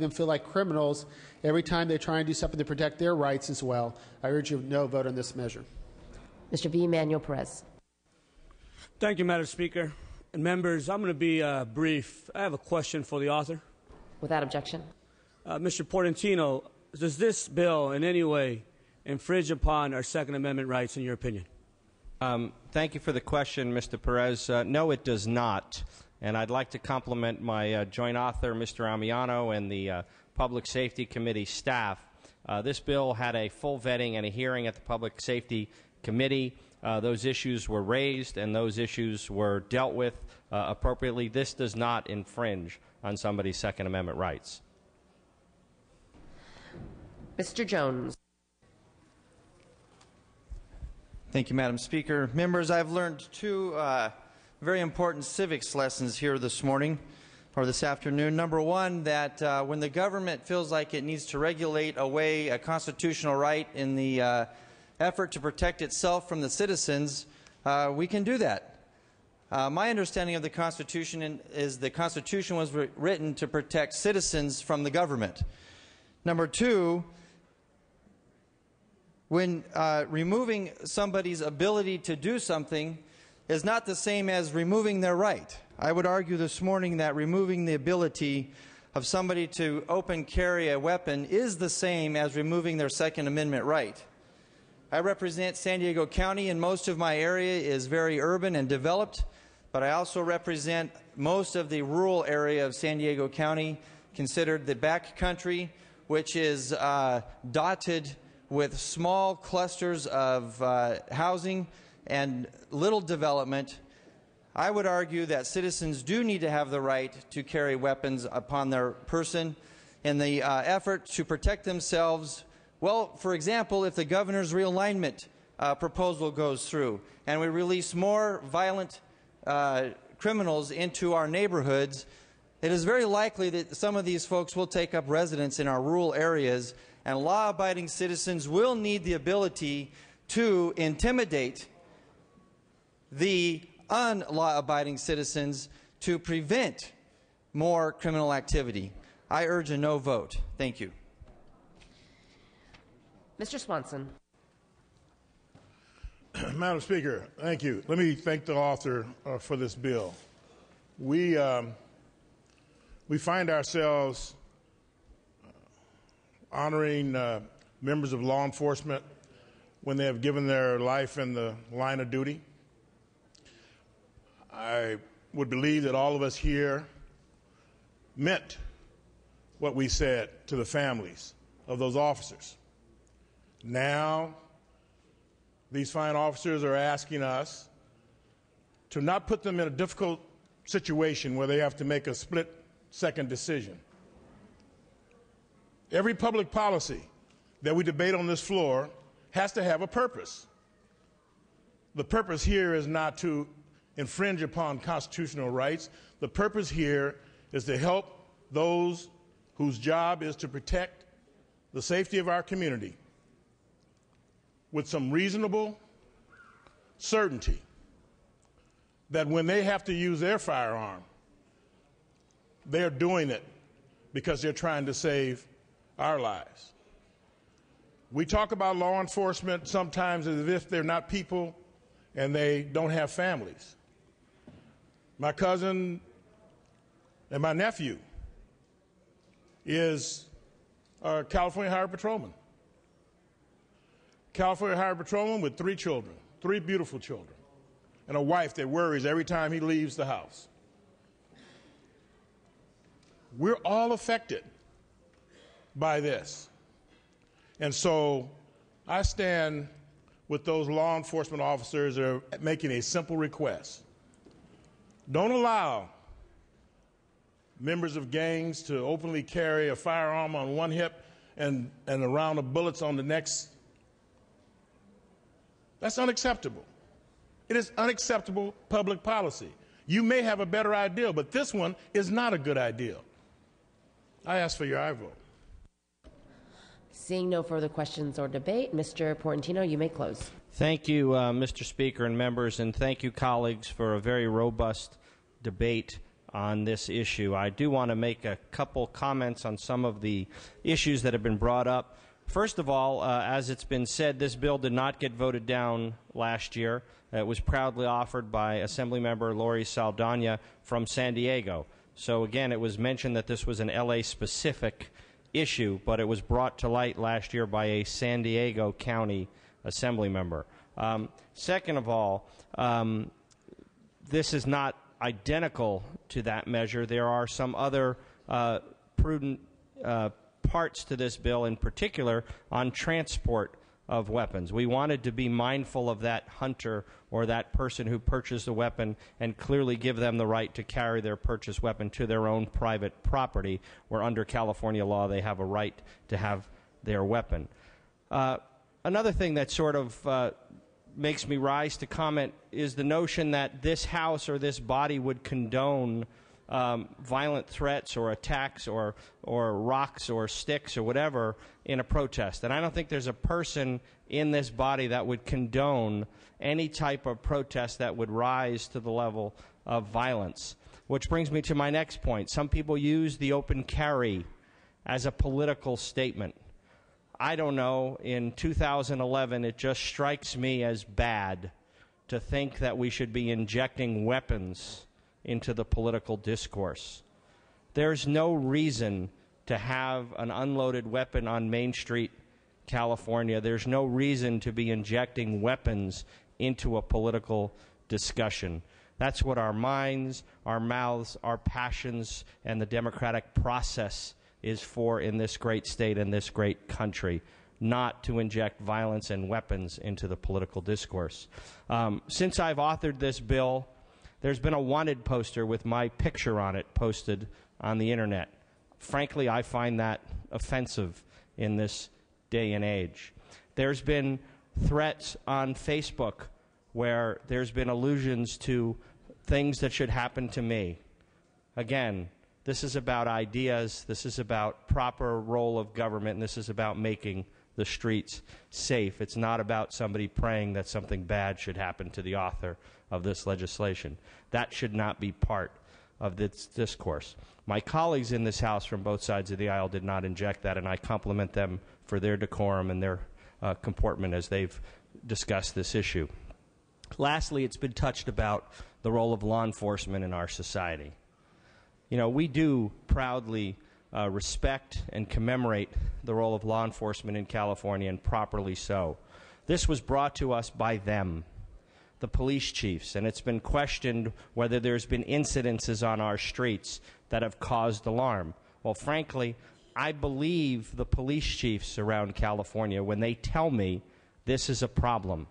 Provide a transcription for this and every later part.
making them feel like criminals every time they try and do something to protect their rights as well. I urge you to no vote on this measure. Mr. V. Emanuel Perez. Thank you, Madam Speaker. And members, I'm going to be brief. I have a question for the author. Without objection. Mr. Portantino, does this bill in any way infringe upon our Second Amendment rights, in your opinion? Thank you for the question, Mr. Perez. No, it does not. And I'd like to compliment my joint author, Mr. Amiano, and the Public Safety Committee staff. This bill had a full vetting and a hearing at the Public Safety Committee. Those issues were raised and those issues were dealt with appropriately. This does not infringe on somebody's Second Amendment rights. Mr. Jones. Thank you, Madam Speaker. Members, I've learned two very important civics lessons here this morning or this afternoon. Number one, that when the government feels like it needs to regulate away a constitutional right in the effort to protect itself from the citizens, we can do that. My understanding of the Constitution is the Constitution was written to protect citizens from the government. Number two, when removing somebody's ability to do something is not the same as removing their right. I would argue this morning that removing the ability of somebody to open carry a weapon is the same as removing their Second Amendment right. I represent San Diego County, and most of my area is very urban and developed, but I also represent most of the rural area of San Diego County, considered the back country, which is dotted with small clusters of housing and little development. I would argue that citizens do need to have the right to carry weapons upon their person in the effort to protect themselves. Well, for example, if the governor's realignment proposal goes through and we release more violent criminals into our neighborhoods, it is very likely that some of these folks will take up residence in our rural areas, and law-abiding citizens will need the ability to intimidate the unlaw-abiding citizens to prevent more criminal activity. I urge a no vote. Thank you. Mr. Swanson. Madam Speaker, thank you. Let me thank the author for this bill. We find ourselves honoring members of law enforcement when they have given their life in the line of duty. I would believe that all of us here meant what we said to the families of those officers. Now, these fine officers are asking us to not put them in a difficult situation where they have to make a split-second decision. Every public policy that we debate on this floor has to have a purpose. The purpose here is not to infringe upon constitutional rights. The purpose here is to help those whose job is to protect the safety of our community with some reasonable certainty that when they have to use their firearm, they're doing it because they're trying to save our lives. We talk about law enforcement sometimes as if they're not people and they don't have families. My cousin and my nephew is a California Highway Patrolman. California Highway Patrolman with 3 children, 3 beautiful children, and a wife that worries every time he leaves the house. We're all affected by this. And so I stand with those law enforcement officers that are making a simple request. Don't allow members of gangs to openly carry a firearm on one hip and a round of bullets on the next. That's unacceptable. It is unacceptable public policy. You may have a better idea, but this one is not a good idea. I ask for your aye vote. Seeing no further questions or debate, Mr. Portantino, you may close. Thank you, Mr. Speaker and members, and thank you, colleagues, for a very robust debate on this issue. I do want to make a couple comments on some of the issues that have been brought up. First of all, as it's been said, this bill did not get voted down last year. It was proudly offered by Assemblymember Lori Saldana from San Diego. So again, it was mentioned that this was an LA-specific issue, but it was brought to light last year by a San Diego County Assemblymember. Second of all, this is not identical to that measure. There are some other prudent parts to this bill, in particular on transport of weapons. We wanted to be mindful of that hunter or that person who purchased a weapon and clearly give them the right to carry their purchased weapon to their own private property, where under California law they have a right to have their weapon. Another thing that sort of makes me rise to comment is the notion that this House or this body would condone violent threats or attacks or rocks or sticks or whatever in a protest. And I don't think there's a person in this body that would condone any type of protest that would rise to the level of violence. Which brings me to my next point. Some people use the open carry as a political statement. I don't know. In 2011, it just strikes me as bad to think that we should be injecting weapons into the political discourse. There's no reason to have an unloaded weapon on Main Street, California. There's no reason to be injecting weapons into a political discussion. That's what our minds, our mouths, our passions, and the democratic process is for in this great state and this great country, not to inject violence and weapons into the political discourse. Since I've authored this bill, there's been a wanted poster with my picture on it posted on the Internet. Frankly, I find that offensive in this day and age. There's been threats on Facebook where there's been allusions to things that should happen to me. Again, this is about ideas, this is about proper role of government, and this is about making the streets safe. It's not about somebody praying that something bad should happen to the author of this legislation. That should not be part of this discourse. My colleagues in this House from both sides of the aisle did not inject that, and I compliment them for their decorum and their comportment as they've discussed this issue. Lastly, it's been touched about the role of law enforcement in our society. You know, we do proudly respect and commemorate the role of law enforcement in California, and properly so. This was brought to us by them, the police chiefs, and it's been questioned whether there's been incidences on our streets that have caused alarm. Well, frankly, I believe the police chiefs around California when they tell me this is a problem.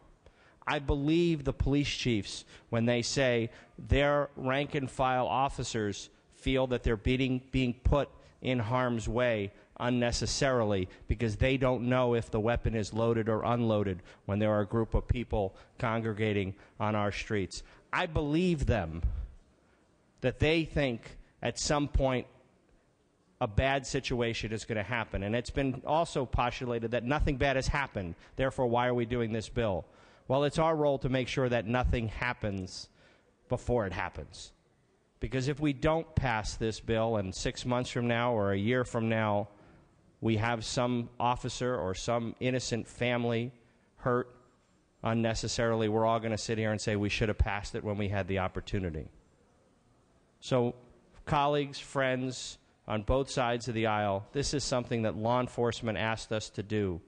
I believe the police chiefs when they say their rank-and-file officers feel that they're being put in harm's way unnecessarily because they don't know if the weapon is loaded or unloaded when there are a group of people congregating on our streets. I believe them that they think at some point a bad situation is going to happen. And it's been also postulated that nothing bad has happened, therefore why are we doing this bill? Well, it's our role to make sure that nothing happens before it happens. Because if we don't pass this bill and 6 months from now or a year from now, we have some officer or some innocent family hurt unnecessarily, we're all going to sit here and say we should have passed it when we had the opportunity. So, colleagues, friends on both sides of the aisle, this is something that law enforcement asked us to do.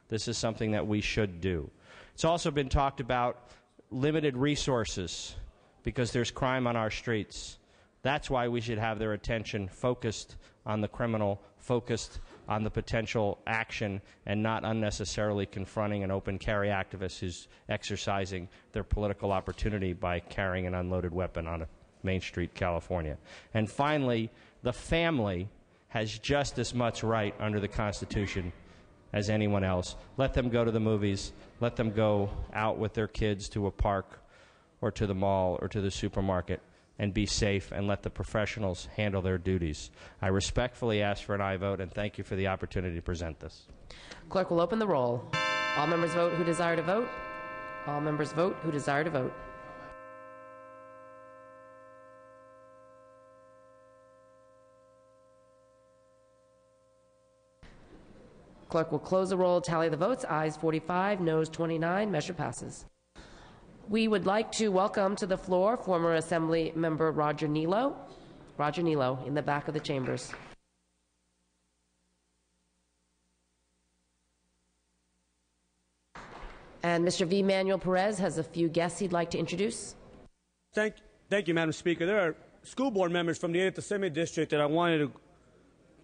This is something that we should do. It's also been talked about limited resources because there's crime on our streets. That's why we should have their attention focused on the criminal, focused on the potential action, and not unnecessarily confronting an open carry activist who's exercising their political opportunity by carrying an unloaded weapon on a Main Street, California. And finally, the family has just as much right under the Constitution as anyone else. Let them go to the movies. Let them go out with their kids to a park or to the mall or to the supermarket and be safe, and let the professionals handle their duties. I respectfully ask for an aye vote, and thank you for the opportunity to present this. Clerk will open the roll. All members vote who desire to vote. All members vote who desire to vote. Clerk will close the roll, tally the votes. Ayes 45, noes 29. Measure passes. We would like to welcome to the floor former Assembly Member Roger Nilo. Roger Nilo in the back of the chambers. And Mr. V. Manuel Perez has a few guests he'd like to introduce. Thank you, Madam Speaker. There are school board members from the 8th Assembly District that I wanted to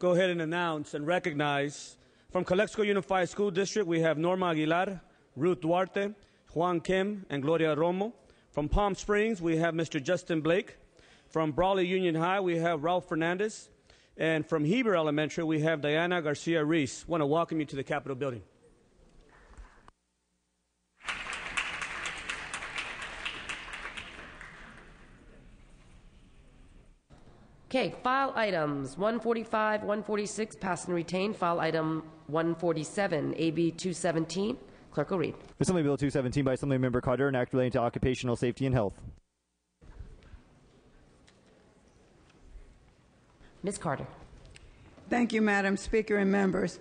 go ahead and announce and recognize. From Calexico Unified School District, we have Norma Aguilar, Ruth Duarte, Juan Kim, and Gloria Romo. From Palm Springs, we have Mr. Justin Blake. From Brawley Union High, we have Ralph Fernandez. And from Heber Elementary, we have Diana Garcia Reese. I want to welcome you to the Capitol building. Okay, file items 145, 146, pass and retain. File item 147, AB 217. Clerk will read. Assembly Bill 217 by Assembly Member Carter, an act relating to occupational safety and health. Ms. Carter. Thank you, Madam Speaker and members.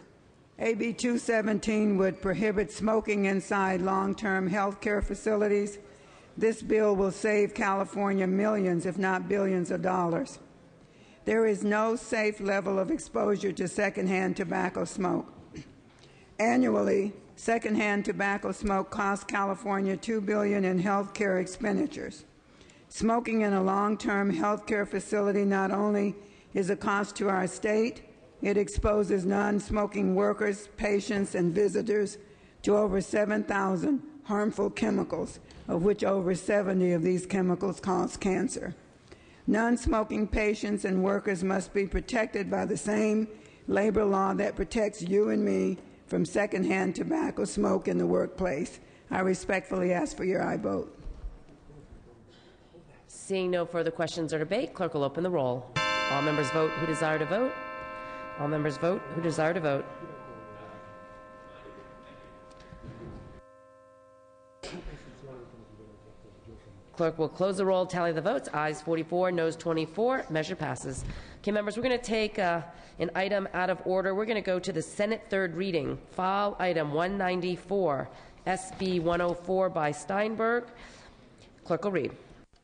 AB 217 would prohibit smoking inside long-term health care facilities. This bill will save California millions, if not billions of dollars. There is no safe level of exposure to secondhand tobacco smoke. Annually, secondhand tobacco smoke costs California $2 billion in health care expenditures. Smoking in a long-term health care facility not only is a cost to our state, it exposes non-smoking workers, patients, and visitors to over 7,000 harmful chemicals, of which over 70 of these chemicals cause cancer. Non-smoking patients and workers must be protected by the same labor law that protects you and me from secondhand tobacco smoke in the workplace. I respectfully ask for your aye vote. Seeing no further questions or debate, clerk will open the roll. All members vote who desire to vote. All members vote who desire to vote. Clerk will close the roll, tally the votes. Ayes 44, noes 24. Measure passes. Okay, members, we're going to take an item out of order. We're going to go to the Senate third reading. File item 194, SB 104 by Steinberg. Clerk will read.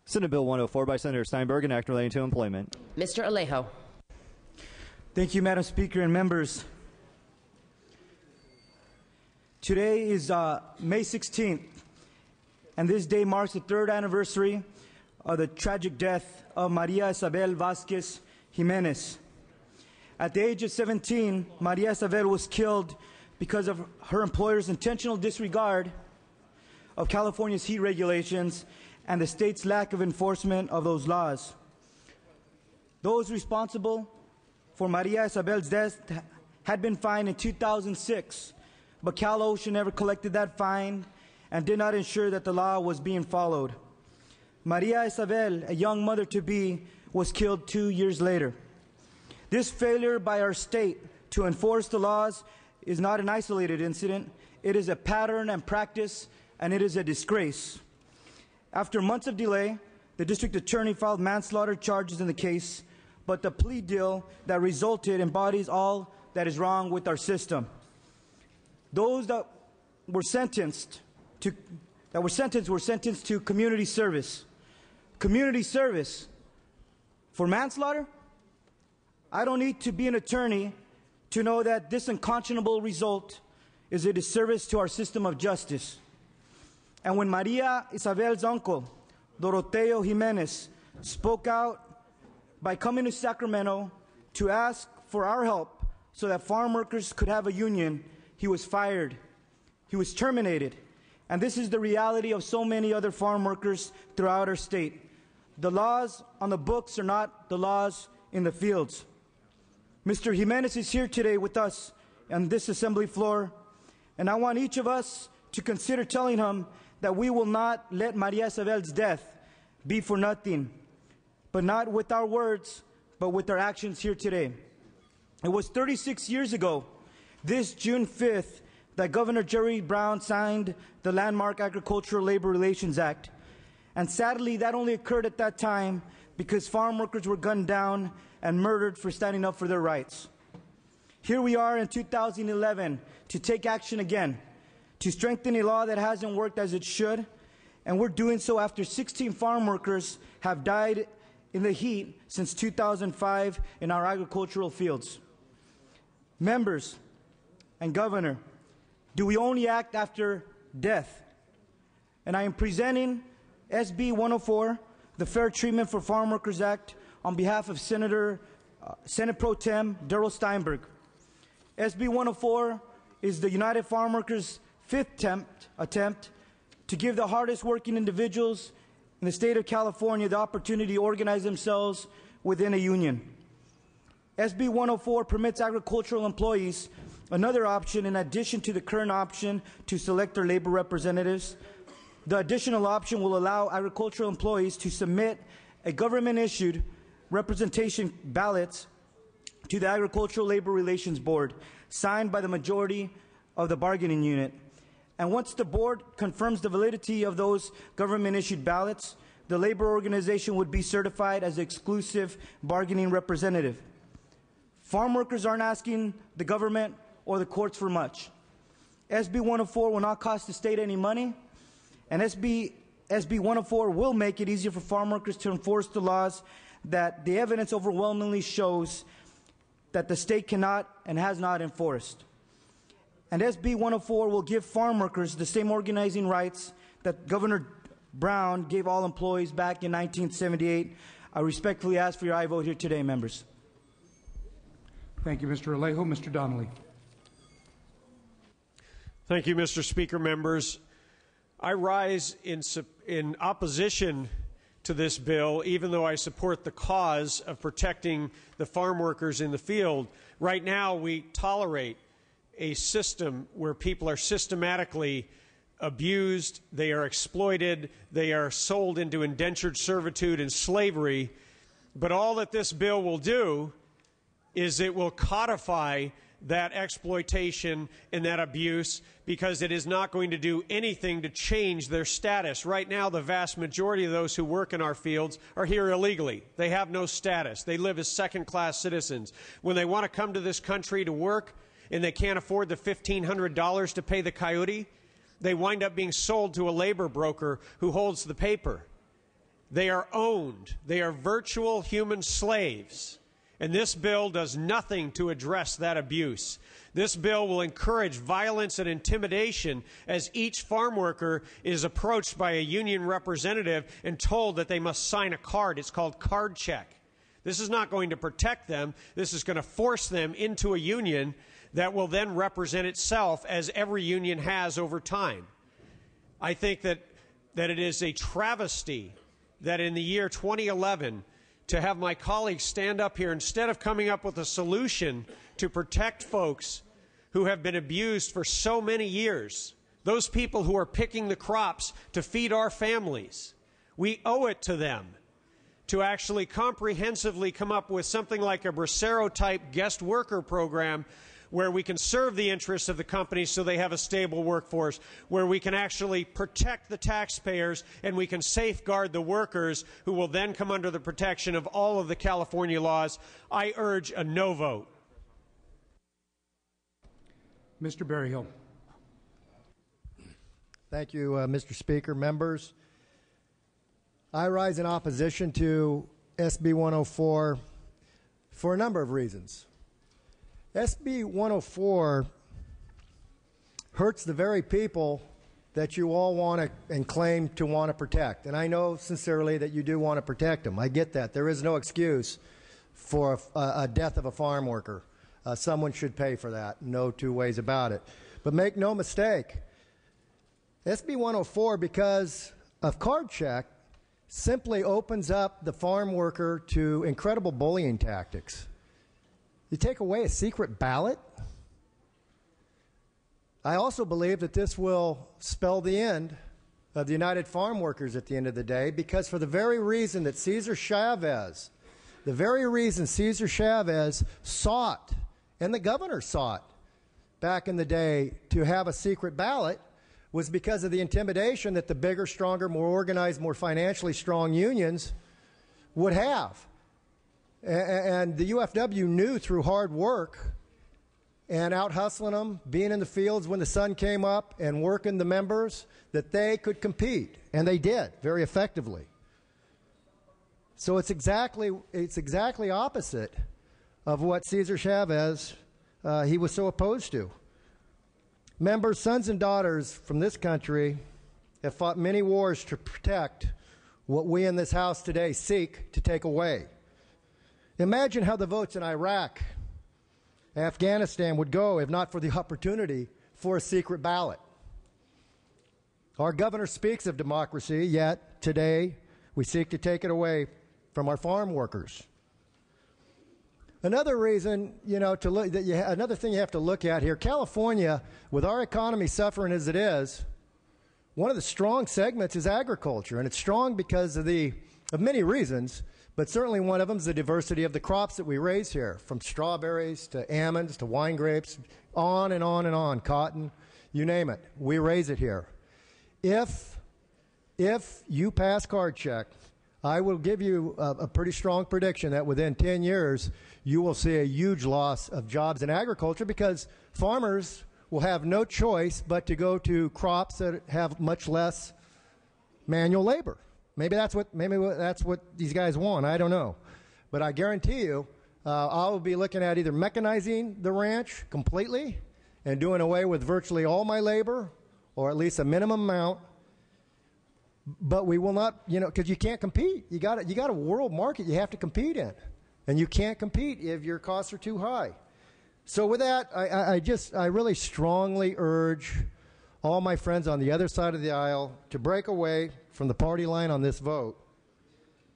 Senate Bill 104 by Senator Steinberg, an act relating to employment. Mr. Alejo. Thank you, Madam Speaker and members. Today is May 16th. And this day marks the third anniversary of the tragic death of Maria Isabel Vasquez Jimenez. At the age of 17, Maria Isabel was killed because of her employer's intentional disregard of California's heat regulations and the state's lack of enforcement of those laws. Those responsible for Maria Isabel's death had been fined in 2006, but Cal OSHA never collected that fine and did not ensure that the law was being followed. Maria Isabel, a young mother-to-be, was killed 2 years later. This failure by our state to enforce the laws is not an isolated incident. It is a pattern and practice, and it is a disgrace. After months of delay, the district attorney filed manslaughter charges in the case, but the plea deal that resulted embodies all that is wrong with our system. Those that were sentenced were sentenced to community service. Community service for manslaughter? I don't need to be an attorney to know that this unconscionable result is a disservice to our system of justice. And when Maria Isabel's uncle, Doroteo Jimenez, spoke out by coming to Sacramento to ask for our help so that farm workers could have a union, he was fired. He was terminated. And this is the reality of so many other farm workers throughout our state. The laws on the books are not the laws in the fields. Mr. Jimenez is here today with us on this assembly floor, and I want each of us to consider telling him that we will not let Maria Isabel's death be for nothing, but not with our words, but with our actions here today. It was 36 years ago, this June 5th, that Governor Jerry Brown signed the landmark Agricultural Labor Relations Act. And sadly, that only occurred at that time because farm workers were gunned down and murdered for standing up for their rights. Here we are in 2011 to take action again, to strengthen a law that hasn't worked as it should, and we're doing so after 16 farm workers have died in the heat since 2005 in our agricultural fields. Members and Governor, do we only act after death? And I am presenting SB 104, the Fair Treatment for Farm Workers Act, on behalf of Senate Pro Tem Darrell Steinberg. SB 104 is the United Farm Workers' fifth attempt to give the hardest working individuals in the state of California the opportunity to organize themselves within a union. SB 104 permits agricultural employees another option in addition to the current option to select their labor representatives. The additional option will allow agricultural employees to submit a government-issued representation ballots to the Agricultural Labor Relations Board, signed by the majority of the bargaining unit. And once the board confirms the validity of those government-issued ballots, the labor organization would be certified as the exclusive bargaining representative. Farm workers aren't asking the government or the courts for much. SB 104 will not cost the state any money, and SB 104 will make it easier for farm workers to enforce the laws that the evidence overwhelmingly shows that the state cannot and has not enforced. And SB 104 will give farm workers the same organizing rights that Governor Brown gave all employees back in 1978. I respectfully ask for your aye vote here today, members. Thank you, Mr. Alejo. Mr. Donnelly. Thank you, Mr. Speaker, members. I rise in opposition to this bill, even though I support the cause of protecting the farm workers in the field. Right now, we tolerate a system where people are systematically abused, they are exploited, they are sold into indentured servitude and slavery. But all that this bill will do is it will codify that exploitation and that abuse, because it is not going to do anything to change their status. Right now, the vast majority of those who work in our fields are here illegally. They have no status. They live as second-class citizens. When they want to come to this country to work and they can't afford the $1,500 to pay the coyote, they wind up being sold to a labor broker who holds the paper. They are owned. They are virtual human slaves. And this bill does nothing to address that abuse. This bill will encourage violence and intimidation as each farm worker is approached by a union representative and told that they must sign a card. It's called card check. This is not going to protect them. This is going to force them into a union that will then represent itself as every union has over time. I think that it is a travesty that in the year 2011, to have my colleagues stand up here, instead of coming up with a solution to protect folks who have been abused for so many years, those people who are picking the crops to feed our families, we owe it to them to actually comprehensively come up with something like a Bracero-type guest worker program where we can serve the interests of the companies so they have a stable workforce, where we can actually protect the taxpayers and we can safeguard the workers who will then come under the protection of all of the California laws. I urge a no vote. Mr. Berryhill. Thank you, Mr. Speaker. Members, I rise in opposition to SB 104 for a number of reasons. SB 104 hurts the very people that you all want to and claim to want to protect. And I know sincerely that you do want to protect them. I get that. There is no excuse for a death of a farm worker. Someone should pay for that. No two ways about it. But make no mistake, SB 104, because of card check, simply opens up the farm worker to incredible bullying tactics. You take away a secret ballot? I also believe that this will spell the end of the United Farm Workers at the end of the day, because for the very reason that Cesar Chavez, sought, and the governor sought back in the day to have a secret ballot, was because of the intimidation that the bigger, stronger, more organized, more financially strong unions would have. And the UFW knew through hard work and out hustling them, being in the fields when the sun came up and working the members, that they could compete, and they did very effectively. So it's exactly opposite of what Cesar Chavez he was so opposed to. Members, sons and daughters from this country have fought many wars to protect what we in this House today seek to take away. Imagine how the votes in Iraq, Afghanistan would go if not for the opportunity for a secret ballot. Our governor speaks of democracy, yet today we seek to take it away from our farm workers. Another reason, another thing you have to look at here, California, with our economy suffering as it is, one of the strong segments is agriculture, and it's strong because of many reasons, but certainly one of them is the diversity of the crops that we raise here, from strawberries to almonds to wine grapes, on and on and on, cotton, you name it. We raise it here. If you pass card check, I will give you a pretty strong prediction that within 10 years, you will see a huge loss of jobs in agriculture because farmers will have no choice but to go to crops that have much less manual labor. Maybe that's what these guys want. I don't know. But I guarantee you, I will be looking at either mechanizing the ranch completely and doing away with virtually all my labor, or at least a minimum amount. But we will not, because you can't compete. You got a world market you have to compete in, and you can't compete if your costs are too high. So with that, I really strongly urge all my friends on the other side of the aisle to break away from the party line on this vote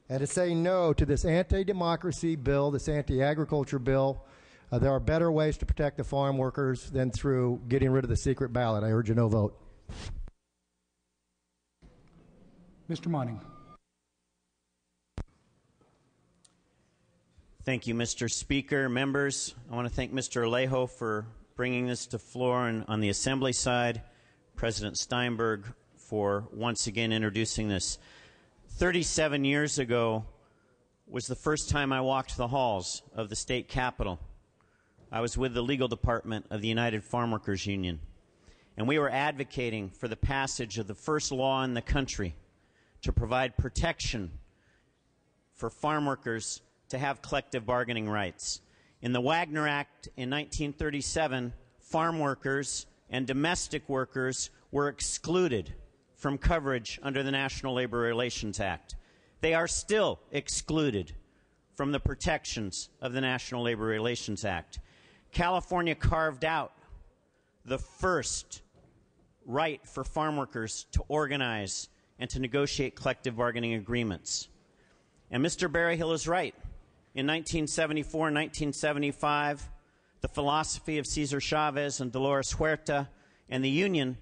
and to say no to this anti-democracy bill, this anti-agriculture bill. There are better ways to protect the farm workers than through getting rid of the secret ballot. I urge a no vote. Mr. Monning. Thank you, Mr. Speaker. Members, I want to thank Mr. Alejo for bringing this to floor, and on the Assembly side, President Steinberg for once again introducing this. 37 years ago was the first time I walked the halls of the state capitol. I was with the legal department of the United Farm Workers Union, and we were advocating for the passage of the first law in the country to provide protection for farm workers to have collective bargaining rights. In the Wagner Act in 1937, farm workers and domestic workers were excluded from coverage under the National Labor Relations Act. They are still excluded from the protections of the National Labor Relations Act. California carved out the first right for farm workers to organize and to negotiate collective bargaining agreements. And Mr. Berryhill is right. In 1974 and 1975, the philosophy of Cesar Chavez and Dolores Huerta and the union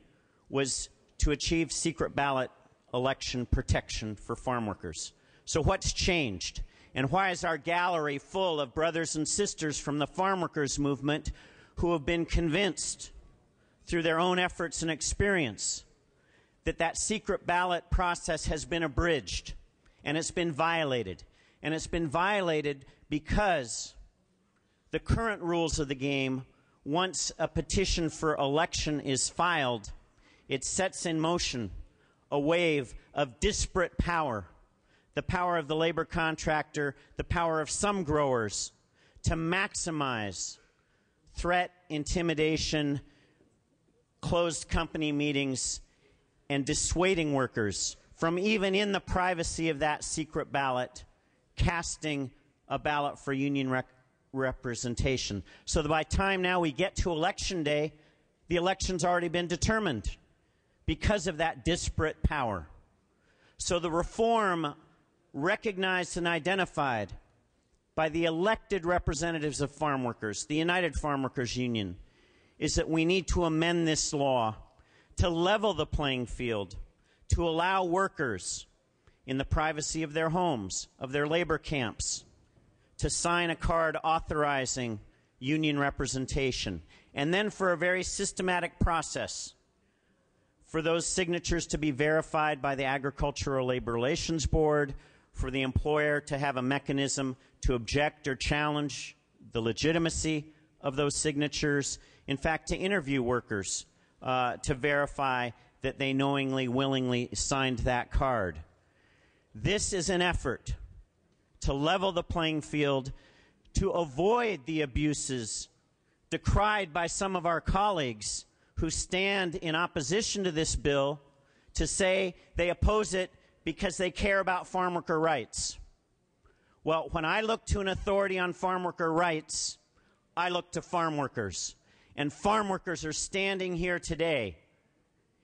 was to achieve secret ballot election protection for farm workers. So what's changed? And why is our gallery full of brothers and sisters from the farm workers movement who have been convinced through their own efforts and experience that secret ballot process has been abridged and it's been violated? And it's been violated because the current rules of the game, once a petition for election is filed, it sets in motion a wave of disparate power, the power of the labor contractor, the power of some growers to maximize threat, intimidation, closed company meetings, and dissuading workers from, even in the privacy of that secret ballot, casting a ballot for union representation. So that by the time now we get to Election Day, the election's already been determined because of that disparate power. So the reform recognized and identified by the elected representatives of farm workers, the United Farm Workers Union, is that we need to amend this law to level the playing field, to allow workers in the privacy of their homes, of their labor camps, to sign a card authorizing union representation, and then for a very systematic process for those signatures to be verified by the Agricultural Labor Relations Board, for the employer to have a mechanism to object or challenge the legitimacy of those signatures, in fact, to interview workers to verify that they knowingly, willingly signed that card. This is an effort to level the playing field, to avoid the abuses decried by some of our colleagues who stand in opposition to this bill to say they oppose it because they care about farm worker rights. Well, when I look to an authority on farm worker rights, I look to farm workers. And farm workers are standing here today,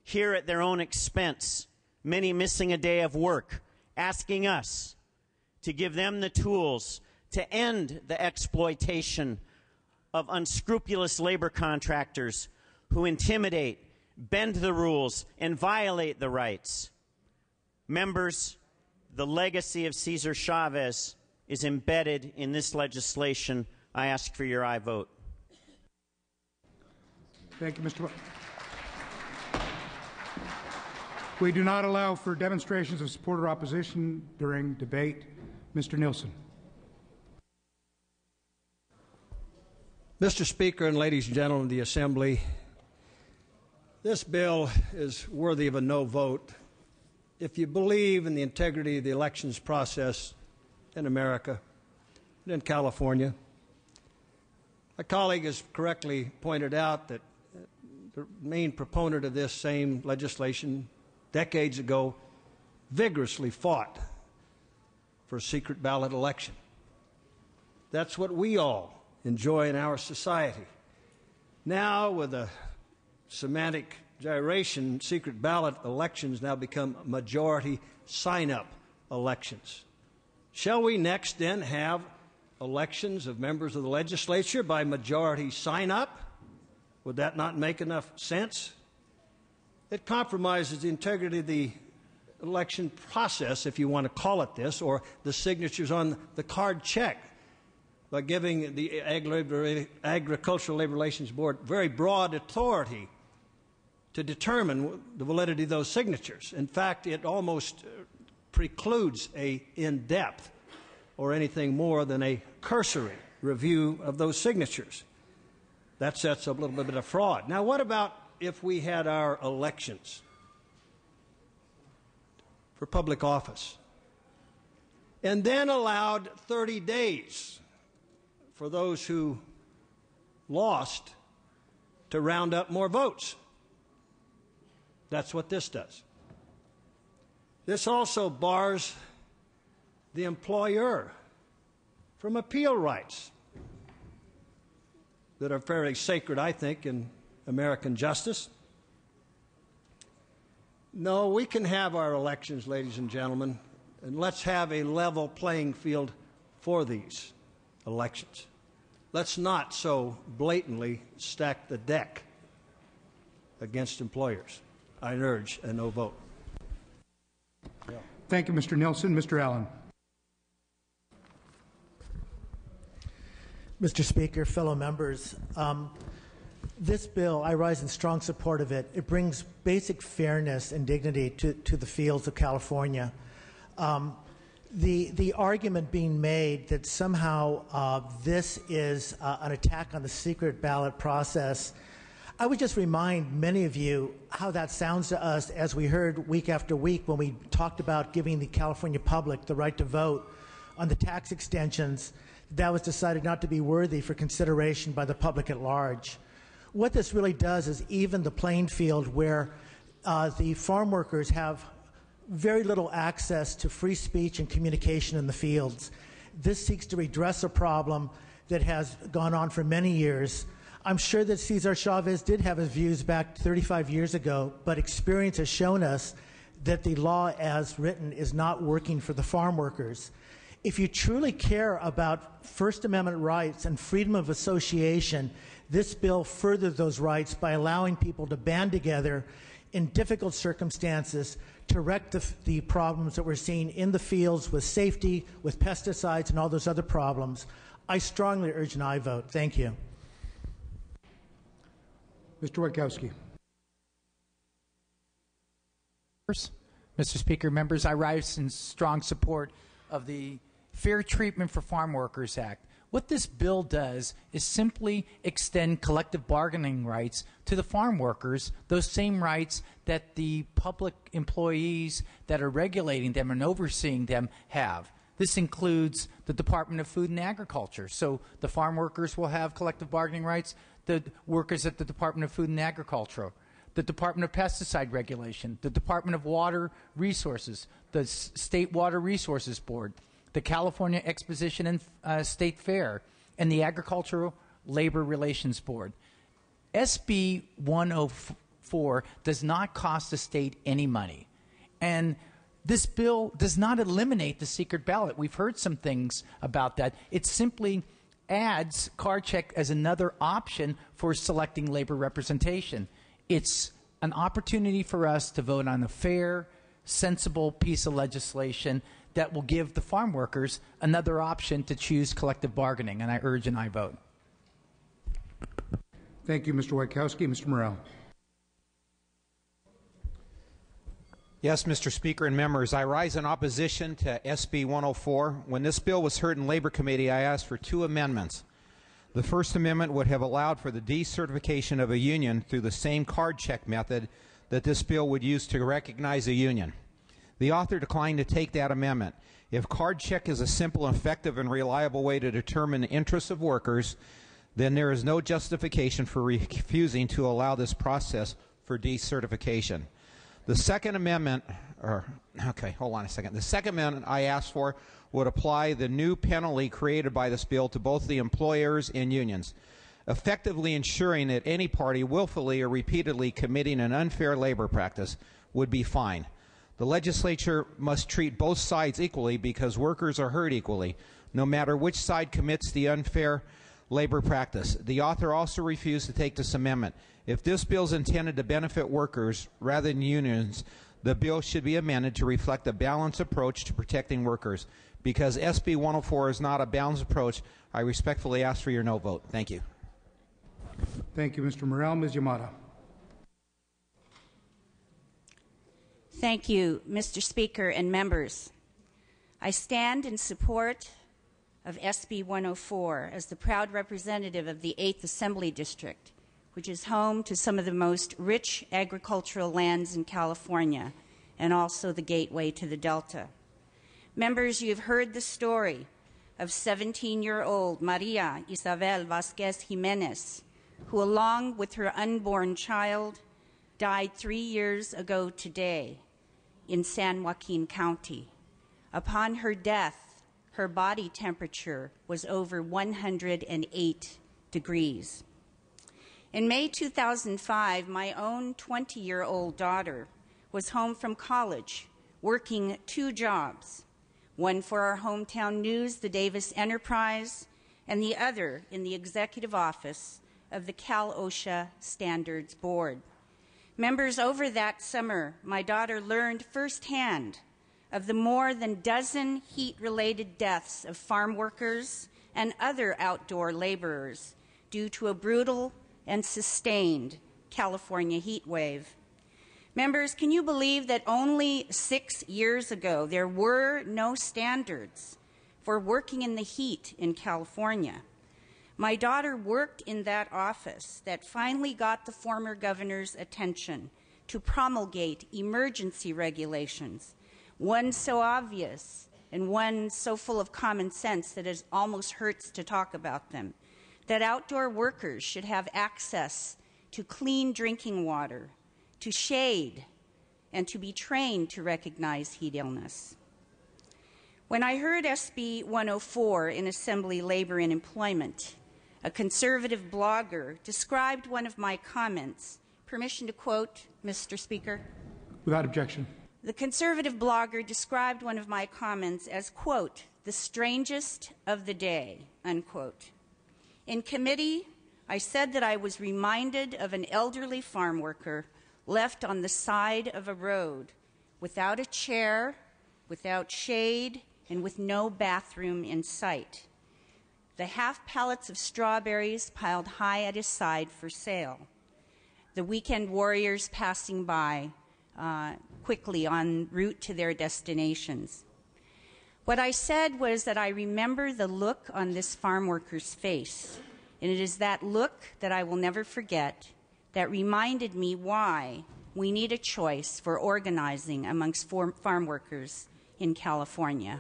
here at their own expense, many missing a day of work, asking us to give them the tools to end the exploitation of unscrupulous labor contractors who intimidate, bend the rules, and violate the rights. Members, the legacy of Cesar Chavez is embedded in this legislation. I ask for your aye vote. Thank you, Mr. We do not allow for demonstrations of support or opposition during debate. Mr. Nielsen. Mr. Speaker and ladies and gentlemen of the Assembly, this bill is worthy of a no vote if you believe in the integrity of the elections process in America and in California. My colleague has correctly pointed out that the main proponent of this same legislation decades ago vigorously fought for a secret ballot election. That's what we all enjoy in our society. Now, with a semantic gyration, secret ballot elections now become majority sign-up elections. Shall we next then have elections of members of the legislature by majority sign-up? Would that not make enough sense? It compromises the integrity of the election process, if you want to call it this, or the signatures on the card check, by giving the Agricultural Labor Relations Board very broad authority to determine the validity of those signatures. In fact, it almost precludes a in-depth or anything more than a cursory review of those signatures. That sets up a little bit of fraud. Now, what about if we had our elections for public office and then allowed 30 days for those who lost to round up more votes? That's what this does. This also bars the employer from appeal rights that are fairly sacred, I think, in American justice. No, we can have our elections, ladies and gentlemen, and let's have a level playing field for these elections. Let's not so blatantly stack the deck against employers. I urge a no vote. Thank you, Mr. Nielsen. Mr. Allen. Mr. Speaker, fellow members, this bill, I rise in strong support of it. It brings basic fairness and dignity to the fields of California. The argument being made that somehow this is an attack on the secret ballot process, I would just remind many of you how that sounds to us as we heard week after week when we talked about giving the California public the right to vote on the tax extensions that was decided not to be worthy for consideration by the public at large. What this really does is even the playing field where the farm workers have very little access to free speech and communication in the fields. This seeks to redress a problem that has gone on for many years. I'm sure that Cesar Chavez did have his views back 35 years ago, but experience has shown us that the law as written is not working for the farm workers. If you truly care about First Amendment rights and freedom of association, this bill furthers those rights by allowing people to band together in difficult circumstances to rectify the problems that we're seeing in the fields with safety, with pesticides, and all those other problems. I strongly urge an aye vote. Thank you. Mr. Witkowski. Mr. Speaker, members, I rise in strong support of the Fair Treatment for Farm Workers Act. What this bill does is simply extend collective bargaining rights to the farm workers, those same rights that the public employees that are regulating them and overseeing them have. This includes the Department of Food and Agriculture. So the farm workers will have collective bargaining rights, the workers at the Department of Food and Agriculture, the Department of Pesticide Regulation, the Department of Water Resources, the State Water Resources Board, the California Exposition and State Fair, and the Agricultural Labor Relations Board. SB 104 does not cost the state any money. And this bill does not eliminate the secret ballot. We've heard some things about that. It simply adds card check as another option for selecting labor representation. It's an opportunity for us to vote on a fair, sensible piece of legislation that will give the farm workers another option to choose collective bargaining, and I urge an aye vote. Thank you, Mr. Wieckowski. Mr. Morrell. Yes, Mr. Speaker and members, I rise in opposition to SB 104. When this bill was heard in Labor Committee, I asked for 2 amendments. The first amendment would have allowed for the decertification of a union through the same card check method that this bill would use to recognize a union. The author declined to take that amendment. If card check is a simple, effective, and reliable way to determine the interests of workers, then there is no justification for refusing to allow this process for decertification. The second amendment, The second amendment I asked for would apply the new penalty created by this bill to both the employers and unions, effectively ensuring that any party willfully or repeatedly committing an unfair labor practice would be fined. The legislature must treat both sides equally because workers are hurt equally, no matter which side commits the unfair labor practice. The author also refused to take this amendment. If this bill is intended to benefit workers rather than unions, the bill should be amended to reflect a balanced approach to protecting workers. Because SB 104 is not a balanced approach, I respectfully ask for your no vote. Thank you. Thank you, Mr. Morrell. Ms. Yamada. Thank you, Mr. Speaker and members. I stand in support of SB 104 as the proud representative of the 8th Assembly District, which is home to some of the most rich agricultural lands in California and also the gateway to the Delta. Members, you've heard the story of 17-year-old Maria Isabel Vasquez Jimenez, who, along with her unborn child, died 3 years ago today in San Joaquin County. Upon her death, her body temperature was over 108 degrees. In May 2005, my own 20-year-old daughter was home from college, working 2 jobs, one for our hometown news, the Davis Enterprise, and the other in the executive office of the Cal-OSHA Standards Board. Members, over that summer, my daughter learned firsthand of the more than dozen heat-related deaths of farm workers and other outdoor laborers due to a brutal and sustained California heat wave. Members, can you believe that only 6 years ago there were no standards for working in the heat in California? My daughter worked in that office that finally got the former governor's attention to promulgate emergency regulations, one so obvious and one so full of common sense that it almost hurts to talk about them, that outdoor workers should have access to clean drinking water, to shade, and to be trained to recognize heat illness. When I heard SB 104 in Assembly Labor and Employment, a conservative blogger described one of my comments. Permission to quote, Mr. Speaker? Without objection. The conservative blogger described one of my comments as, quote, the strangest of the day, unquote. In committee, I said that I was reminded of an elderly farm worker left on the side of a road without a chair, without shade, and with no bathroom in sight. The half pallets of strawberries piled high at his side for sale. The weekend warriors passing by quickly en route to their destinations. What I said was that I remember the look on this farm worker's face, and it is that look that I will never forget that reminded me why we need a choice for organizing amongst farm workers in California.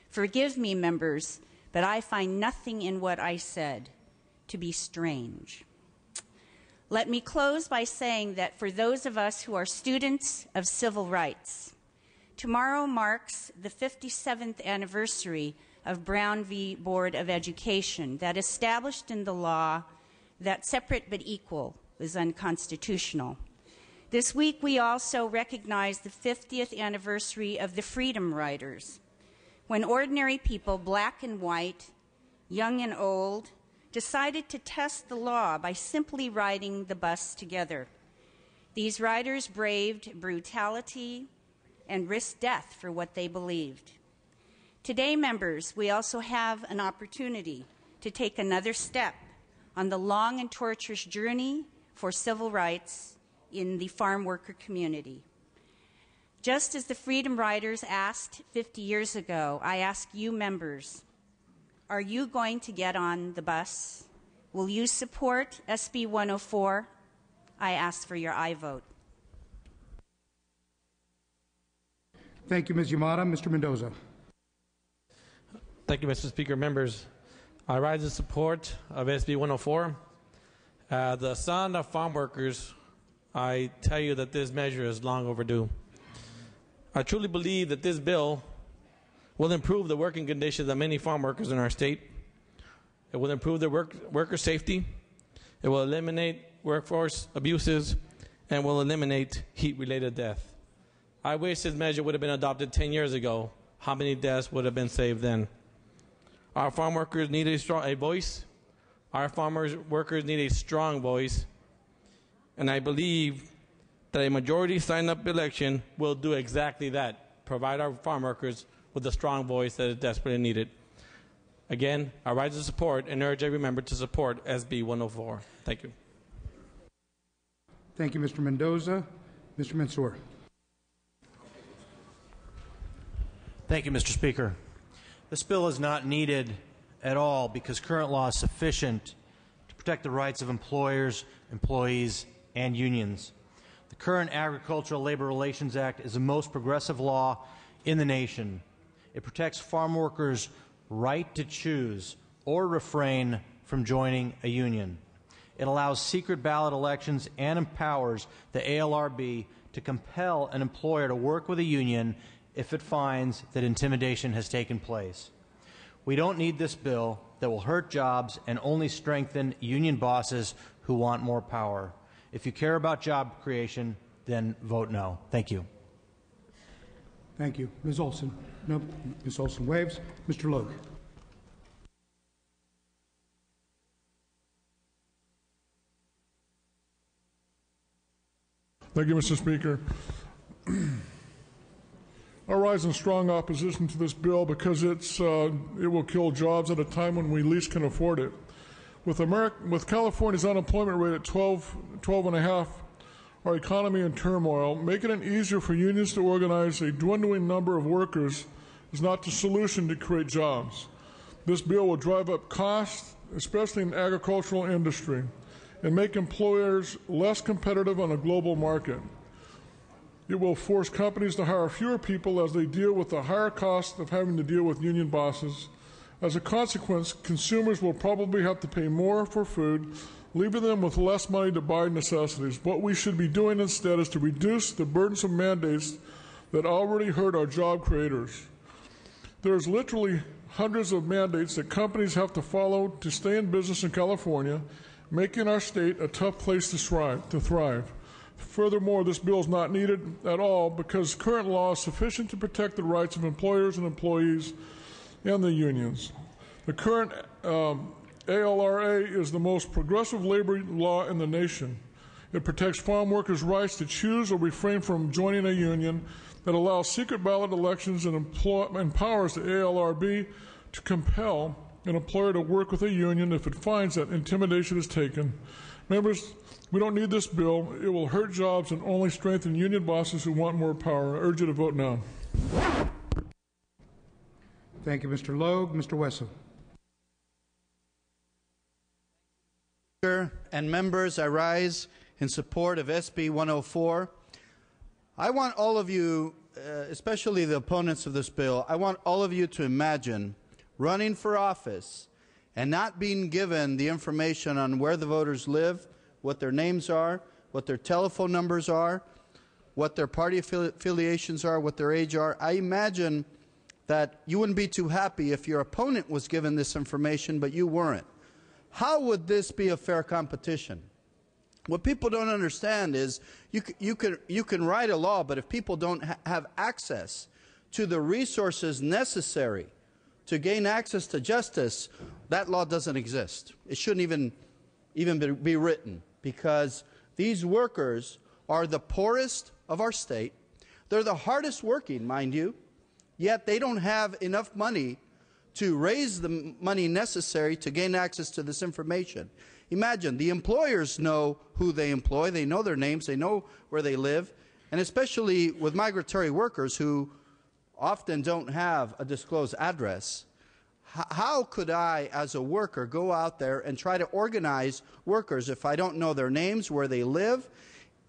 Forgive me, members, but I find nothing in what I said to be strange. Let me close by saying that for those of us who are students of civil rights, tomorrow marks the 57th anniversary of Brown v. Board of Education that established in the law that separate but equal is unconstitutional. This week we also recognize the 50th anniversary of the Freedom Riders, when ordinary people, black and white, young and old, decided to test the law by simply riding the bus together. These riders braved brutality and risked death for what they believed. Today, members, we also have an opportunity to take another step on the long and torturous journey for civil rights in the farm worker community. Just as the Freedom Riders asked 50 years ago, I ask you, members, are you going to get on the bus? Will you support SB 104? I ask for your aye vote. Thank you, Ms. Yamada. Mr. Mendoza. Thank you, Mr. Speaker. Members, I rise in support of SB 104. The son of farm workers, I tell you that this measure is long overdue. I truly believe that this bill will improve the working conditions of many farm workers in our state. It will improve their worker safety. It will eliminate workforce abuses and will eliminate heat-related death. I wish this measure would have been adopted 10 years ago. How many deaths would have been saved then? Our farm workers need a voice. Our workers need a strong voice. And I believe that a majority sign-up election will do exactly that, provide our farm workers with a strong voice that is desperately needed. Again, I rise to support and urge every member to support SB 104. Thank you. Thank you, Mr. Mendoza. Mr. Mansour. Thank you, Mr. Speaker. This bill is not needed at all because current law is sufficient to protect the rights of employers, employees, and unions. The current Agricultural Labor Relations Act is the most progressive law in the nation. It protects farm workers' right to choose or refrain from joining a union. It allows secret ballot elections and empowers the ALRB to compel an employer to work with a union if it finds that intimidation has taken place. We don't need this bill that will hurt jobs and only strengthen union bosses who want more power. If you care about job creation, then vote no. Thank you. Thank you. Ms. Olson. No, Ms. Olson waves. Mr. Logue. Thank you, Mr. Speaker. I rise in strong opposition to this bill because it will kill jobs at a time when we least can afford it. With California's unemployment rate at 12.5, our economy in turmoil, making it easier for unions to organize a dwindling number of workers is not the solution to create jobs. This bill will drive up costs, especially in the agricultural industry, and make employers less competitive on a global market. It will force companies to hire fewer people as they deal with the higher cost of having to deal with union bosses. As a consequence, consumers will probably have to pay more for food, leaving them with less money to buy necessities. What we should be doing instead is to reduce the burdensome mandates that already hurt our job creators. There's literally hundreds of mandates that companies have to follow to stay in business in California, making our state a tough place to thrive. Furthermore, this bill is not needed at all because current law is sufficient to protect the rights of employers and employees and the unions. The current ALRA is the most progressive labor law in the nation. It protects farm workers' rights to choose or refrain from joining a union, that allows secret ballot elections, and empowers the ALRB to compel an employer to work with a union if it finds that intimidation is taken. Members, we don't need this bill. It will hurt jobs and only strengthen union bosses who want more power. I urge you to vote no. Thank you, Mr. Logue. Mr. Wessel. And members, I rise in support of SB 104. I want all of you, especially the opponents of this bill, I want all of you to imagine running for office and not being given the information on where the voters live, what their names are, what their telephone numbers are, what their party affiliations are, what their age are. I imagine that you wouldn't be too happy if your opponent was given this information, but you weren't. How would this be a fair competition? What people don't understand is you can write a law, but if people don't have access to the resources necessary to gain access to justice, that law doesn't exist. It shouldn't even be written, because these workers are the poorest of our state. They're the hardest working, mind you, yet they don't have enough money to raise the money necessary to gain access to this information. Imagine, the employers know who they employ, they know their names, they know where they live, and especially with migratory workers who often don't have a disclosed address. How could I, as a worker, go out there and try to organize workers if I don't know their names, where they live?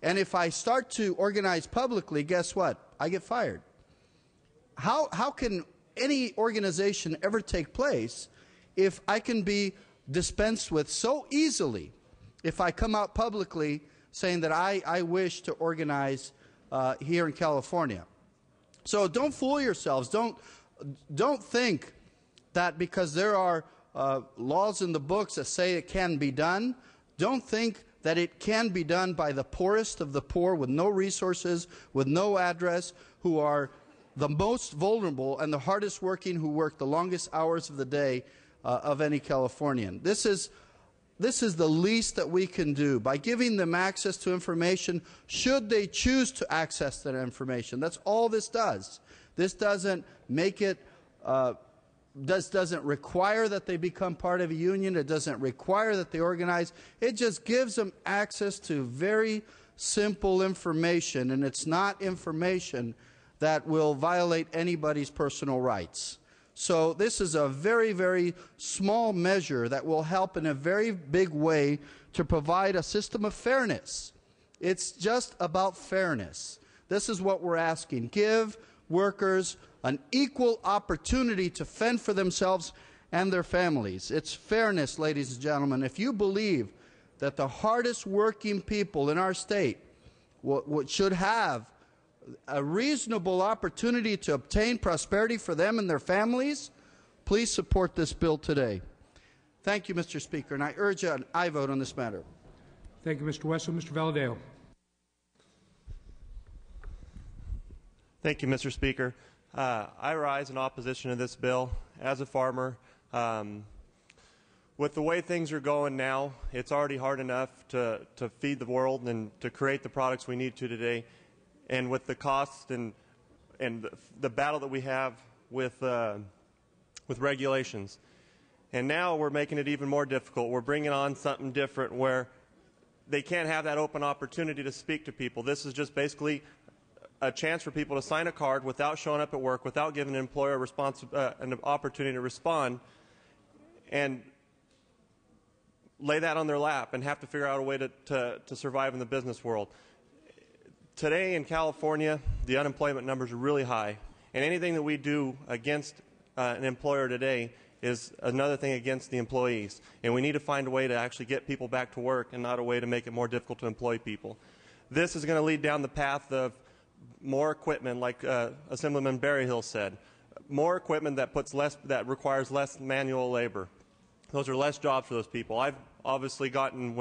And if I start to organize publicly, guess what? I get fired. How can any organization ever take place if I can be dispensed with so easily if I come out publicly saying that I wish to organize here in California? So don't fool yourselves. Don't think that because there are laws in the books that say it can be done, don't think that it can be done by the poorest of the poor with no resources, with no address, who are the most vulnerable and the hardest working, who work the longest hours of the day of any Californian. This is the least that we can do by giving them access to information should they choose to access that information. That's all this does. This doesn't make it, doesn't require that they become part of a union. It doesn't require that they organize. It just gives them access to very simple information, and it's not information that will violate anybody's personal rights. So this is a very, very small measure that will help in a very big way to provide a system of fairness. It's just about fairness. This is what we're asking. Give workers an equal opportunity to fend for themselves and their families. It's fairness, ladies and gentlemen. If you believe that the hardest working people in our state should have a reasonable opportunity to obtain prosperity for them and their families, please support this bill today. Thank you, Mr. Speaker, and I urge an aye vote on this matter. Thank you, Mr. Wessel. Mr. Valadao. Thank you, Mr. Speaker. I rise in opposition to this bill. As a farmer, with the way things are going now, it's already hard enough to feed the world and to create the products we need to today. And with the cost and the battle that we have with regulations. And now we're making it even more difficult. We're bringing on something different where they can't have that open opportunity to speak to people. This is just basically a chance for people to sign a card without showing up at work, without giving an employer an opportunity to respond, and lay that on their lap and have to figure out a way to survive in the business world. Today in California, the unemployment numbers are really high, and anything that we do against an employer today is another thing against the employees. And we need to find a way to actually get people back to work and not a way to make it more difficult to employ people. This is going to lead down the path of more equipment, like Assemblyman Berryhill said, more equipment that requires less manual labor. Those are less jobs for those people. I've obviously gotten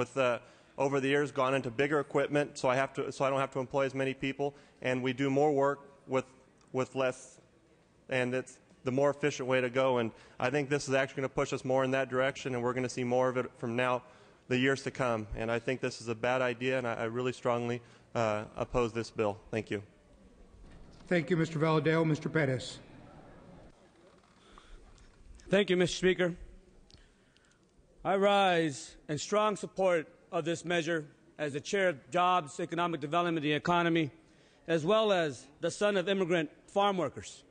over the years gone into bigger equipment, so I don't have to employ as many people, and we do more work with less, and it's the more efficient way to go. And I think this is actually going to push us more in that direction, and we're going to see more of it from now, the years to come. And I think this is a bad idea, and I really strongly oppose this bill. Thank you. Thank you, Mr. Valadao. Mr. Pettis. Thank you, Mr. Speaker. I rise in strong support of this measure as the Chair of Jobs, Economic Development, and the Economy, as well as the son of immigrant farm workers.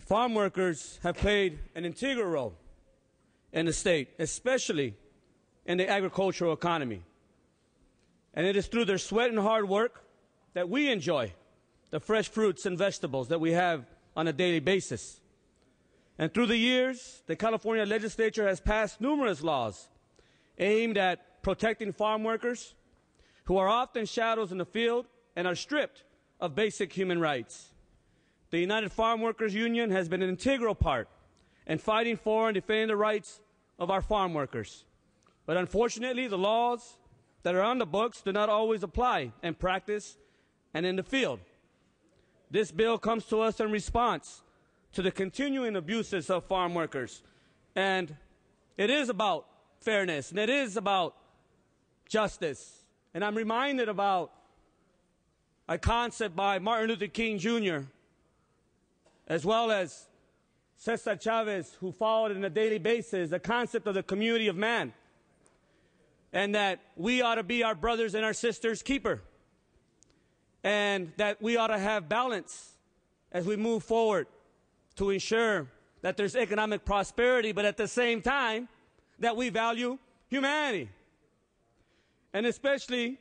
farm workers have played an integral role in the state, especially in the agricultural economy. And it is through their sweat and hard work that we enjoy the fresh fruits and vegetables that we have on a daily basis. And through the years, the California legislature has passed numerous laws aimed at protecting farm workers who are often shadows in the field and are stripped of basic human rights. The United Farm Workers Union has been an integral part in fighting for and defending the rights of our farm workers. But unfortunately, the laws that are on the books do not always apply in practice and in the field. This bill comes to us in response to the continuing abuses of farm workers. And it is about fairness, and it is about justice. And I'm reminded about a concept by Martin Luther King Jr., as well as Cesar Chavez, who followed on a daily basis the concept of the community of man, and that we ought to be our brothers and our sisters' keeper, and that we ought to have balance as we move forward to ensure that there's economic prosperity, but at the same time that we value humanity. And especially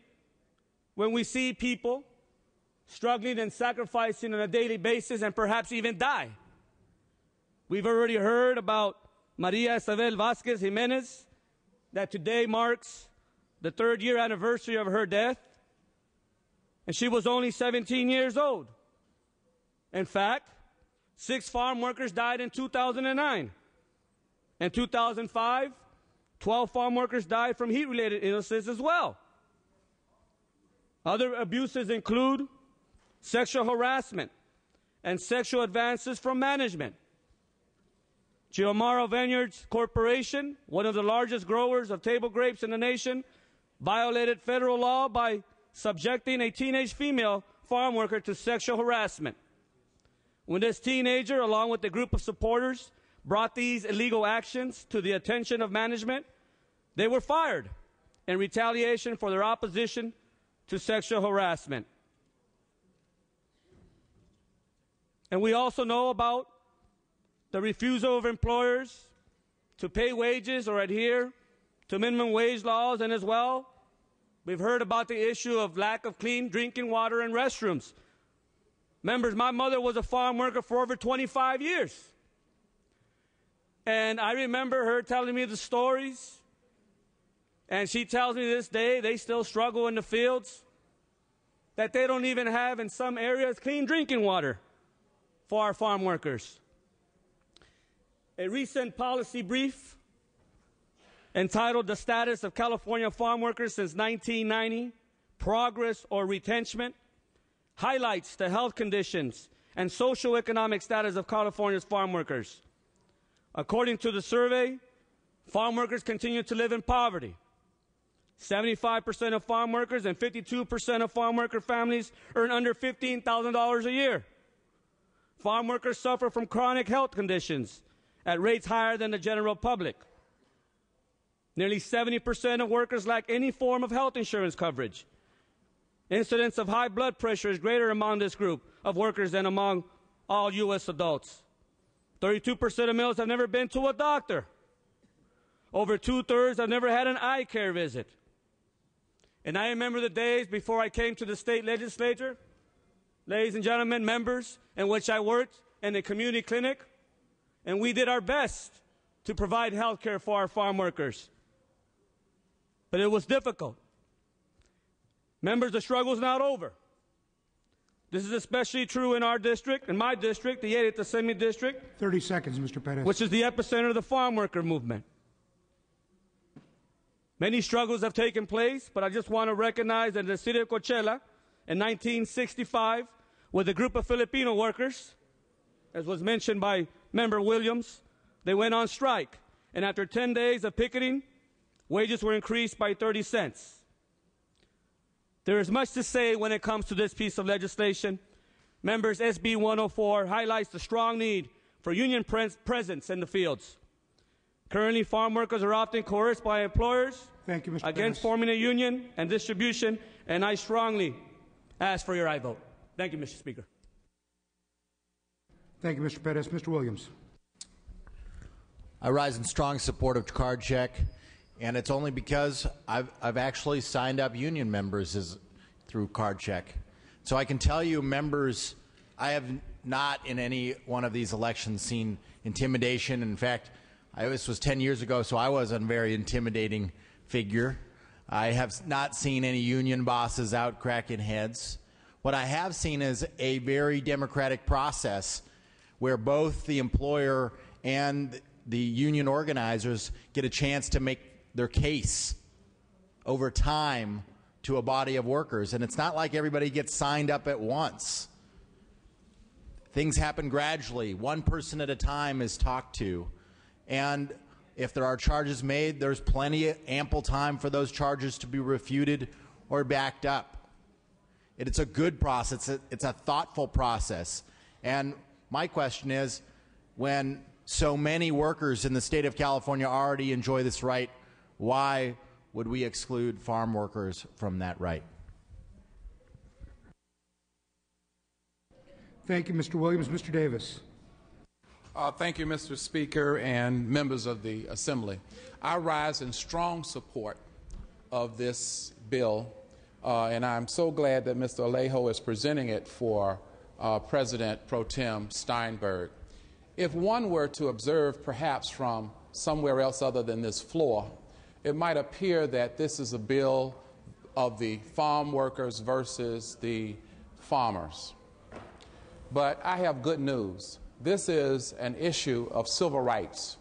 when we see people struggling and sacrificing on a daily basis and perhaps even die. We've already heard about Maria Isabel Vasquez Jimenez, that today marks the 3rd year anniversary of her death, and she was only 17 years old. In fact, 6 farm workers died in 2009. In 2005, 12 farm workers died from heat-related illnesses as well. Other abuses include sexual harassment and sexual advances from management. Chiomaro Vineyards Corporation, one of the largest growers of table grapes in the nation, violated federal law by subjecting a teenage female farm worker to sexual harassment. When this teenager, along with a group of supporters, brought these illegal actions to the attention of management, they were fired in retaliation for their opposition to sexual harassment. And we also know about the refusal of employers to pay wages or adhere to minimum wage laws, and as well, we've heard about the issue of lack of clean drinking water and restrooms. Members, my mother was a farm worker for over 25 years. And I remember her telling me the stories. And she tells me this day they still struggle in the fields, that they don't even have in some areas clean drinking water for our farm workers. A recent policy brief entitled "The Status of California Farm Workers Since 1990, Progress or Retrenchment" highlights the health conditions and socioeconomic status of California's farm workers. According to the survey, farm workers continue to live in poverty. 75% of farm workers and 52% of farm worker families earn under $15,000 a year. Farm workers suffer from chronic health conditions at rates higher than the general public. Nearly 70% of workers lack any form of health insurance coverage. Incidence of high blood pressure is greater among this group of workers than among all U.S. adults. 32% of males have never been to a doctor. Over 2/3 have never had an eye care visit. And I remember the days before I came to the state legislature, ladies and gentlemen, members, in which I worked in a community clinic, and we did our best to provide health care for our farm workers. But it was difficult. Members, the struggle is not over. This is especially true in our district, in my district, the 8th Assembly District. 30 seconds, Mr. Perez. Which is the epicenter of the farm worker movement. Many struggles have taken place, but I just want to recognize that in the city of Coachella, in 1965, with a group of Filipino workers, as was mentioned by Member Williams, they went on strike. And after 10 days of picketing, wages were increased by 30 cents. There is much to say when it comes to this piece of legislation. Members, SB 104 highlights the strong need for union presence in the fields. Currently, farm workers are often coerced by employers against forming a union and distribution, and I strongly ask for your aye vote. Thank you, Mr. Speaker. Thank you, Mr. Pettis. Mr. Williams. I rise in strong support of card check, and it's only because I've actually signed up union members through card check. So I can tell you, members, I have not in any one of these elections seen intimidation. In fact, this was 10 years ago, so I wasn't a very intimidating figure. I have not seen any union bosses out cracking heads. What I have seen is a very democratic process where both the employer and the union organizers get a chance to make their case over time to a body of workers. And it's not like everybody gets signed up at once. Things happen gradually. One person at a time is talked to. And if there are charges made, there's ample time for those charges to be refuted or backed up. It's a good process. It's a thoughtful process. And my question is, when so many workers in the state of California already enjoy this right, why would we exclude farm workers from that right? Thank you, Mr. Williams. Mr. Davis. Thank you, Mr. Speaker and members of the Assembly. I rise in strong support of this bill, and I'm so glad that Mr. Alejo is presenting it for President Pro Tem Steinberg. If one were to observe perhaps from somewhere else other than this floor, it might appear that this is a bill of the farm workers versus the farmers. But I have good news. This is an issue of civil rights.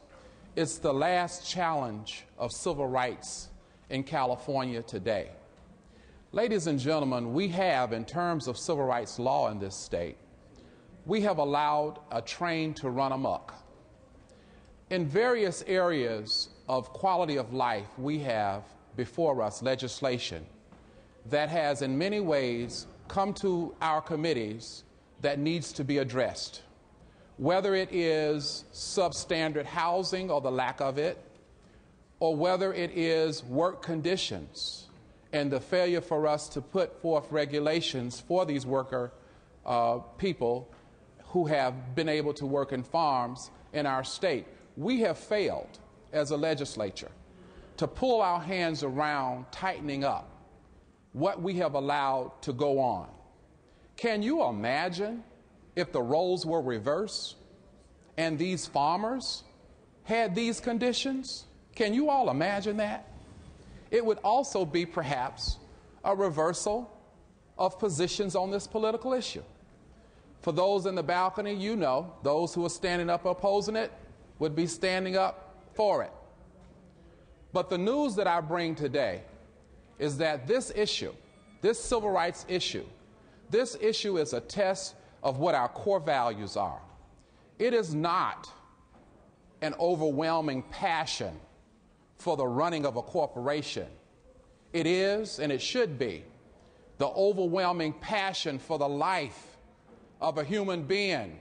It's the last challenge of civil rights in California today. Ladies and gentlemen, we have, in terms of civil rights law in this state, we have allowed a train to run amok. In various areas of quality of life, we have before us legislation that has in many ways come to our committees that needs to be addressed. Whether it is substandard housing or the lack of it, or whether it is work conditions and the failure for us to put forth regulations for these worker people who have been able to work in farms in our state. We have failed as a legislature to pull our hands around tightening up what we have allowed to go on. Can you imagine if the roles were reversed and these farmers had these conditions? Can you all imagine that? It would also be perhaps a reversal of positions on this political issue. For those in the balcony, you know, those who are standing up opposing it would be standing up for it. But the news that I bring today is that this issue, this civil rights issue, this issue is a test of what our core values are. It is not an overwhelming passion for the running of a corporation. It is, and it should be, the overwhelming passion for the life of a human being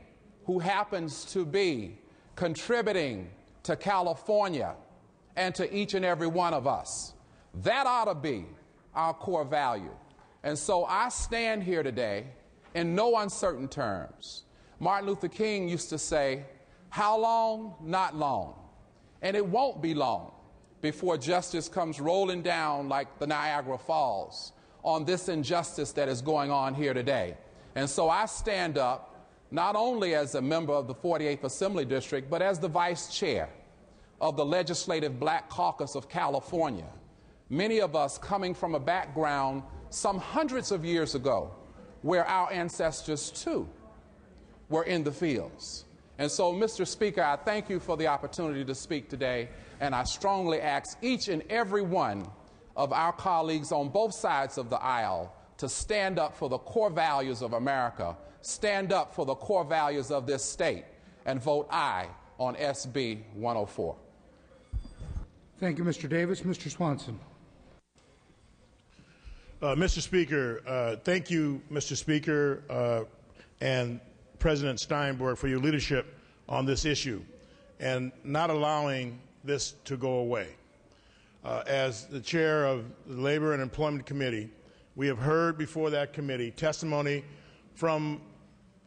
who happens to be contributing to California and to each and every one of us. That ought to be our core value. And so I stand here today in no uncertain terms. Martin Luther King used to say, how long? Not long. And it won't be long before justice comes rolling down like the Niagara Falls on this injustice that is going on here today. And so I stand up not only as a member of the 48th Assembly District, but as the vice chair of the Legislative Black Caucus of California. Many of us coming from a background some hundreds of years ago where our ancestors too were in the fields. And so, Mr. Speaker, I thank you for the opportunity to speak today, and I strongly ask each and every one of our colleagues on both sides of the aisle to stand up for the core values of America, stand up for the core values of this state, and vote aye on SB 104. Thank you, Mr. Davis. Mr. Swanson. Mr. Speaker, thank you, Mr. Speaker, and President Steinberg for your leadership on this issue and not allowing this to go away. As the chair of the Labor and Employment Committee, we have heard before that committee testimony from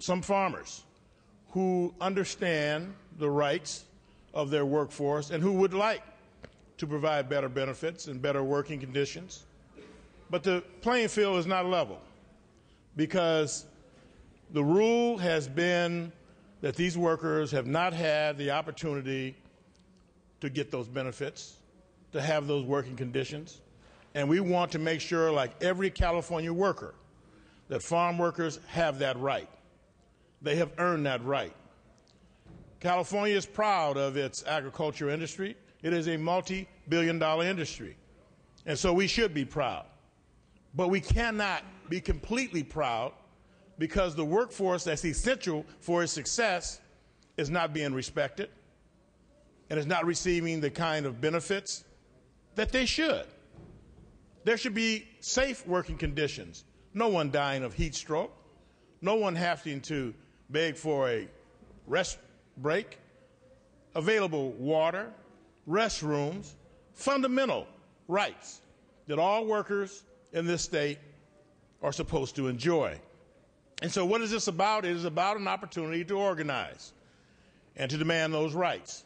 some farmers who understand the rights of their workforce and who would like to provide better benefits and better working conditions. But the playing field is not level because the rule has been that these workers have not had the opportunity to get those benefits, to have those working conditions. And we want to make sure, like every California worker, that farm workers have that right. They have earned that right. California is proud of its agriculture industry. It is a multi-billion-dollar industry. And so we should be proud. But we cannot be completely proud because the workforce that's essential for its success is not being respected and is not receiving the kind of benefits that they should. There should be safe working conditions. No one dying of heat stroke. No one having to beg for a rest break. Available water, restrooms, fundamental rights that all workers in this state are supposed to enjoy. And so what is this about? It is about an opportunity to organize and to demand those rights.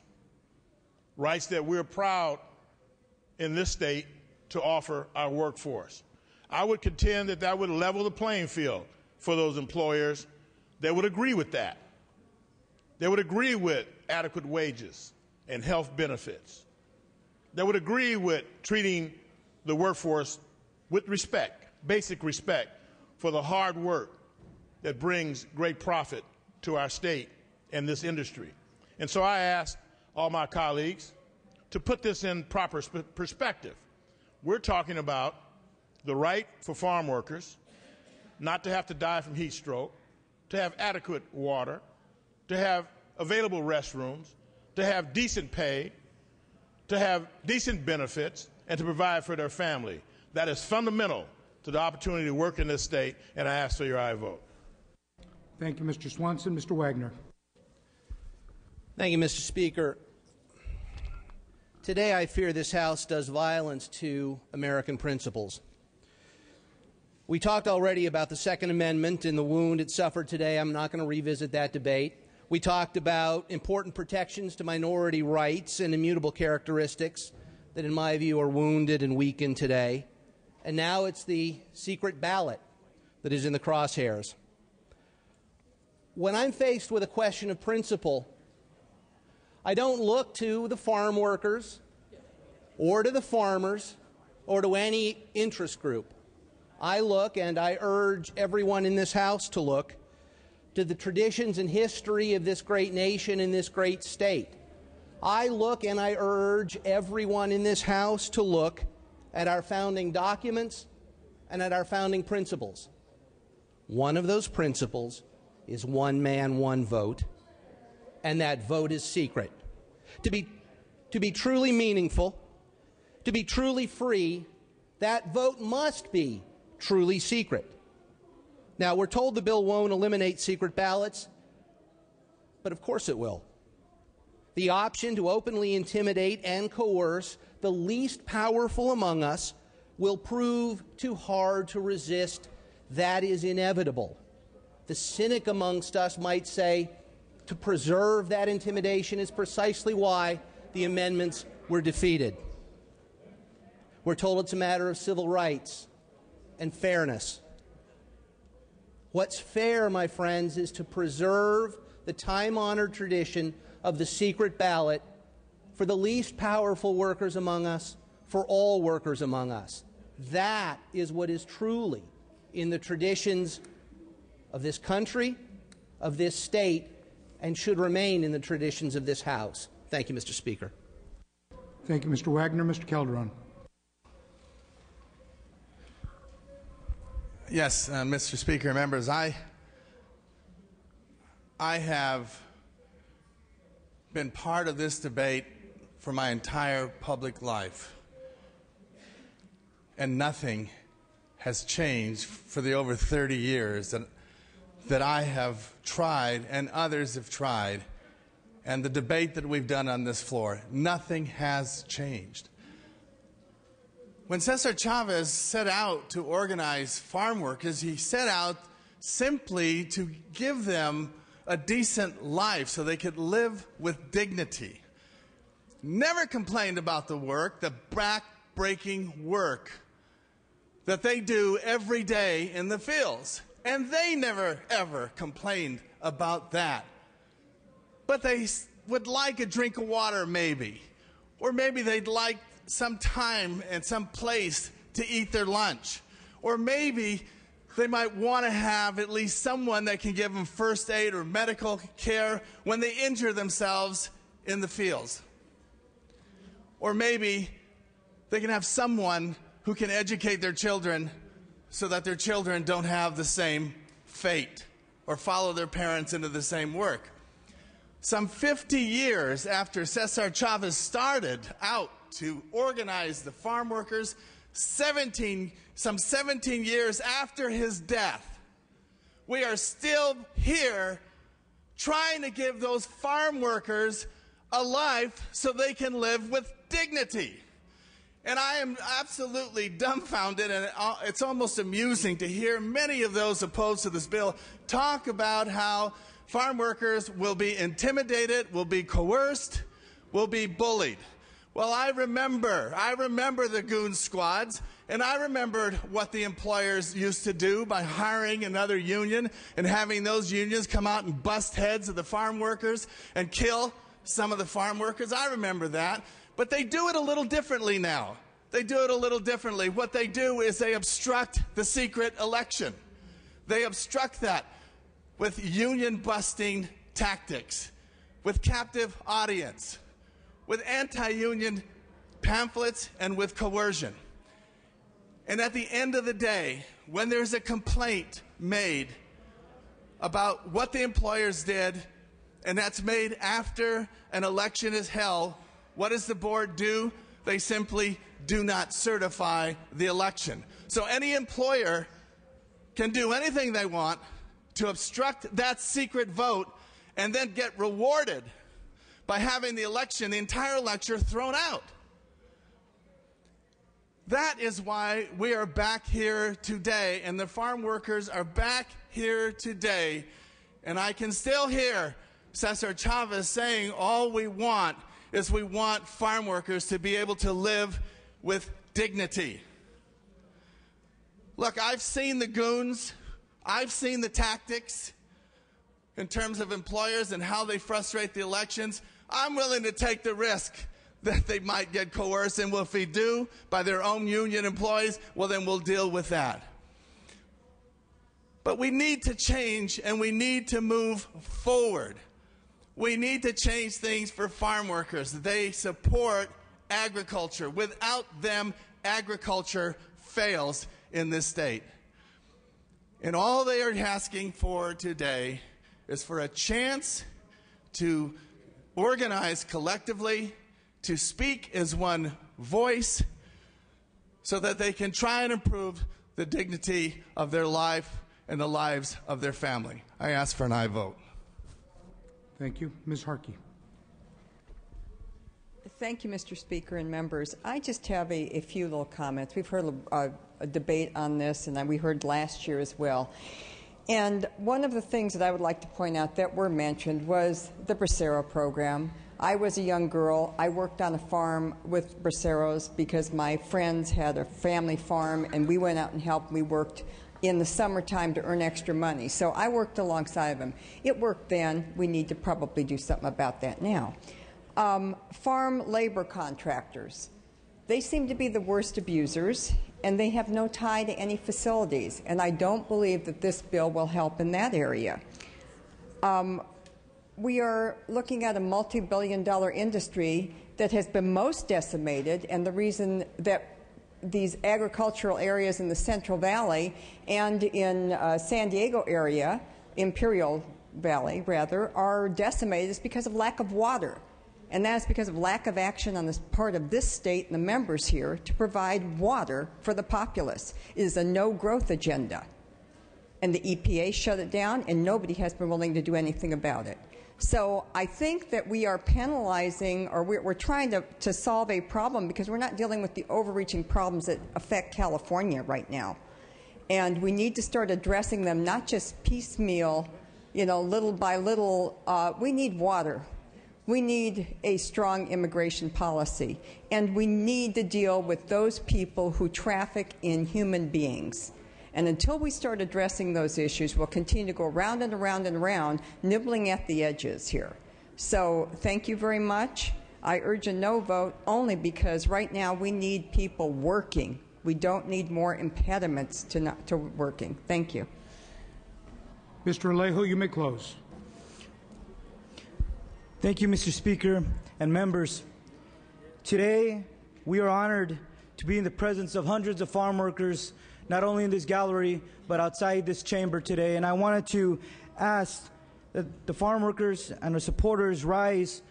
Rights that we're proud in this state to offer our workforce. I would contend that that would level the playing field for those employers that would agree with that. They would agree with adequate wages and health benefits. They would agree with treating the workforce with respect, basic respect for the hard work that brings great profit to our state and this industry. And so I ask all my colleagues to put this in proper perspective. We're talking about the right for farm workers not to have to die from heat stroke, to have adequate water, to have available restrooms, to have decent pay, to have decent benefits, and to provide for their family. That is fundamental to the opportunity to work in this state, and I ask for your aye vote. Thank you, Mr. Swanson. Mr. Wagner. Thank you, Mr. Speaker. Today, I fear this House does violence to American principles. We talked already about the Second Amendment and the wound it suffered today. I'm not going to revisit that debate. We talked about important protections to minority rights and immutable characteristics that, in my view, are wounded and weakened today. And now it's the secret ballot that is in the crosshairs. When I'm faced with a question of principle, I don't look to the farm workers or to the farmers or to any interest group. I look, and I urge everyone in this House to look, to the traditions and history of this great nation and this great state. I look and I urge everyone in this House to look at our founding documents and at our founding principles. One of those principles is one man, one vote, and that vote is secret. To be truly meaningful, to be truly free, that vote must be truly secret. Now, we're told the bill won't eliminate secret ballots, but of course it will. The option to openly intimidate and coerce the least powerful among us will prove too hard to resist. That is inevitable. The cynic amongst us might say to preserve that intimidation is precisely why the amendments were defeated. We're told it's a matter of civil rights and fairness. What's fair, my friends, is to preserve the time-honored tradition of the secret ballot for the least powerful workers among us, for all workers among us. That is what is truly in the traditions of this country, of this state, and should remain in the traditions of this House. Thank you, Mr. Speaker. Thank you, Mr. Wagner. Mr. Calderon. Yes, Mr. Speaker, members, I have been part of this debate for my entire public life, and nothing has changed for the over 30 years that I have tried and others have tried, and the debate that we've done on this floor. Nothing has changed. When Cesar Chavez set out to organize farm workers, he set out simply to give them a decent life, so they could live with dignity. Never complained about the work, the back-breaking work that they do every day in the fields. And they never, ever complained about that. But they would like a drink of water, maybe. Or maybe they'd like some time and some place to eat their lunch. Or maybe they might want to have at least someone that can give them first aid or medical care when they injure themselves in the fields. Or maybe they can have someone who can educate their children so that their children don't have the same fate or follow their parents into the same work. Some 50 years after Cesar Chavez started out to organize the farm workers, some 17 years after his death, we are still here trying to give those farm workers a life so they can live with dignity. And I am absolutely dumbfounded, and it's almost amusing to hear many of those opposed to this bill talk about how farm workers will be intimidated, will be coerced, will be bullied. Well, I remember the goon squads, and I remembered what the employers used to do by hiring another union and having those unions come out and bust heads of the farm workers and kill some of the farm workers. I remember that. But they do it a little differently now. They do it a little differently. What they do is they obstruct the secret election. They obstruct that with union-busting tactics, with captive audience, with anti-union pamphlets, and with coercion. And at the end of the day, when there's a complaint made about what the employers did, and that's made after an election is held, what does the board do? They simply do not certify the election. So any employer can do anything they want to obstruct that secret vote and then get rewarded by having the election, the entire election, thrown out. That is why we are back here today, and the farm workers are back here today. And I can still hear Cesar Chavez saying all we want is we want farm workers to be able to live with dignity. Look, I've seen the goons. I've seen the tactics in terms of employers and how they frustrate the elections. I'm willing to take the risk that they might get coerced, and if we do, by their own union employees, well, then we'll deal with that. But we need to change, and we need to move forward. We need to change things for farm workers. They support agriculture. Without them, agriculture fails in this state. And all they are asking for today is for a chance to organize collectively, to speak as one voice, so that they can try and improve the dignity of their life and the lives of their family. I ask for an aye vote. Thank you. Ms. Harkey. Thank you, Mr. Speaker and members. I just have a few little comments. We've heard a debate on this, and we heard last year as well. And one of the things that I would like to point out that were mentioned was the Bracero program. I was a young girl. I worked on a farm with Braceros because my friends had a family farm, and we went out and helped. We worked in the summertime to earn extra money. So I worked alongside of them. It worked then. We need to probably do something about that now. Farm labor contractors. They seem to be the worst abusers, and they have no tie to any facilities. And I don't believe that this bill will help in that area. We are looking at a multi-billion-dollar industry that has been most decimated, and the reason that these agricultural areas in the Central Valley and in San Diego area, Imperial Valley rather, are decimated is because of lack of water. And that is because of lack of action on the part of this state and the members here to provide water for the populace. It is a no-growth agenda. And the EPA shut it down, and nobody has been willing to do anything about it. So I think that we are penalizing, or we're trying to solve a problem because we're not dealing with the overreaching problems that affect California right now. And we need to start addressing them, not just piecemeal, little by little, we need water. We need a strong immigration policy, and we need to deal with those people who traffic in human beings. And until we start addressing those issues, we'll continue to go around and around and around, nibbling at the edges here. So thank you very much. I urge a no vote only because right now we need people working. We don't need more impediments to working. Thank you. Mr. Alejo, you may close. Thank you, Mr. Speaker and members. Today, we are honored to be in the presence of hundreds of farm workers, not only in this gallery, but outside this chamber today. And I wanted to ask that the farm workers and our supporters rise,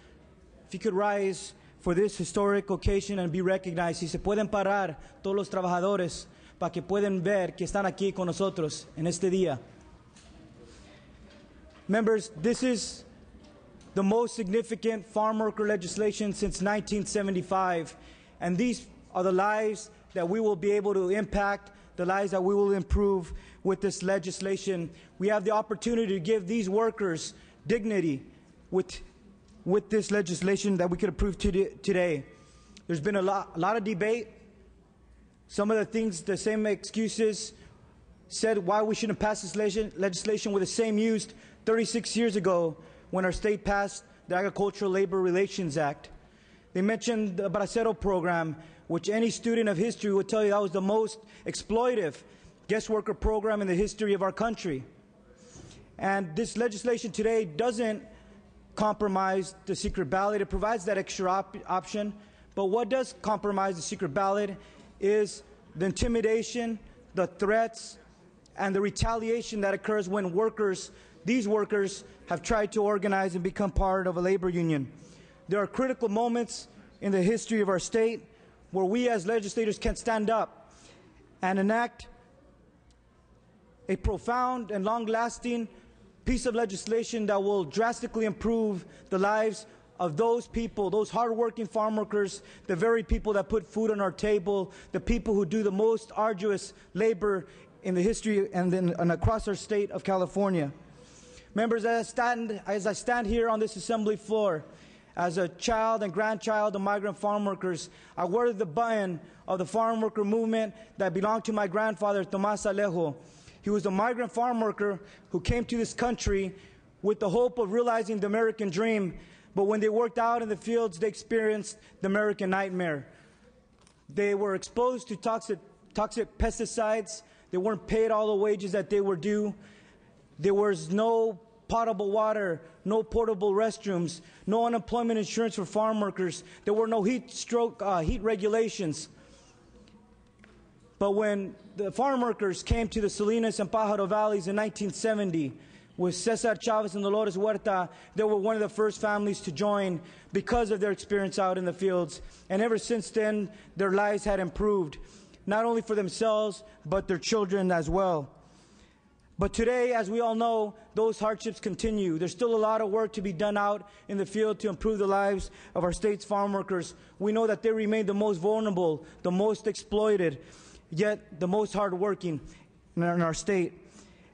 if you could rise for this historic occasion and be recognized. Si se pueden parar todos los trabajadores para que puedan ver que están aquí con nosotros en este día. Members, this is the most significant farm worker legislation since 1975, and these are the lives that we will be able to impact, the lives that we will improve with this legislation. We have the opportunity to give these workers dignity with this legislation that we could approve today. There's been a lot of debate. Some of the things, the same excuses said why we shouldn't pass this legislation were the same used 36 years ago when our state passed the Agricultural Labor Relations Act. They mentioned the Bracero program, which any student of history would tell you that was the most exploitive guest worker program in the history of our country. And this legislation today doesn't compromise the secret ballot. It provides that extra option. But what does compromise the secret ballot is the intimidation, the threats, and the retaliation that occurs when these workers have tried to organize and become part of a labor union. There are critical moments in the history of our state where we as legislators can stand up and enact a profound and long-lasting piece of legislation that will drastically improve the lives of those people, those hard-working farm workers, the very people that put food on our table, the people who do the most arduous labor in the history and across our state of California. Members, as I stand here on this assembly floor, as a child and grandchild of migrant farm workers, I wielded the button of the farm worker movement that belonged to my grandfather, Tomas Alejo. He was a migrant farm worker who came to this country with the hope of realizing the American dream, but when they worked out in the fields, they experienced the American nightmare. They were exposed to toxic pesticides. They weren't paid all the wages that they were due. There was no potable water, no portable restrooms, no unemployment insurance for farm workers. There were no heat regulations. But when the farm workers came to the Salinas and Pájaro Valleys in 1970 with Cesar Chavez and Dolores Huerta, they were one of the first families to join because of their experience out in the fields. And ever since then, their lives had improved, not only for themselves, but their children as well. But today, as we all know, those hardships continue. There's still a lot of work to be done out in the field to improve the lives of our state's farm workers. We know that they remain the most vulnerable, the most exploited, yet the most hardworking in our state.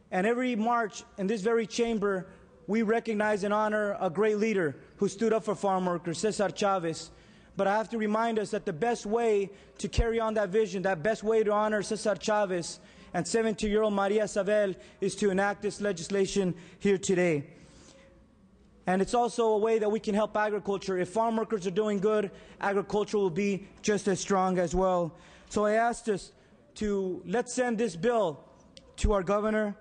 And every March in this very chamber, we recognize and honor a great leader who stood up for farm workers, Cesar Chavez. But I have to remind us that the best way to carry on that vision, that best way to honor Cesar Chavez and 70-year-old Maria Sabel is to enact this legislation here today. And it's also a way that we can help agriculture. If farm workers are doing good, agriculture will be just as strong as well. So I asked us to let's send this bill to our governor,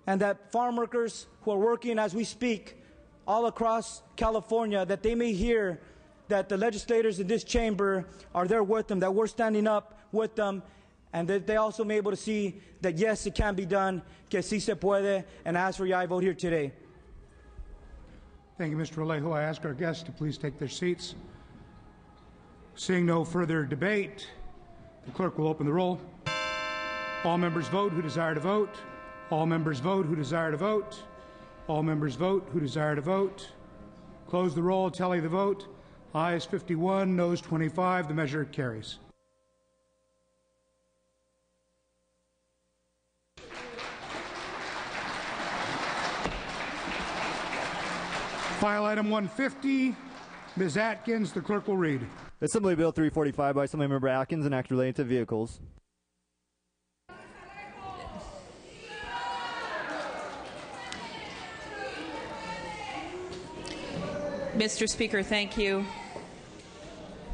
and that farm workers who are working as we speak all across California, that they may hear that the legislators in this chamber are there with them, that we're standing up with them, and that they also may be able to see that, yes, it can be done, que sí se puede, and ask for your aye vote here today. Thank you, Mr. Alejo. I ask our guests to please take their seats. Seeing no further debate, the clerk will open the roll. All members vote who desire to vote. All members vote who desire to vote. All members vote who desire to vote. Close the roll, tally the vote. Ayes 51, noes 25. The measure carries. File item 150. Ms. Atkins, the clerk will read. Assembly Bill 345 by Assemblymember Atkins, an act relating to vehicles. Mr. Speaker, thank you.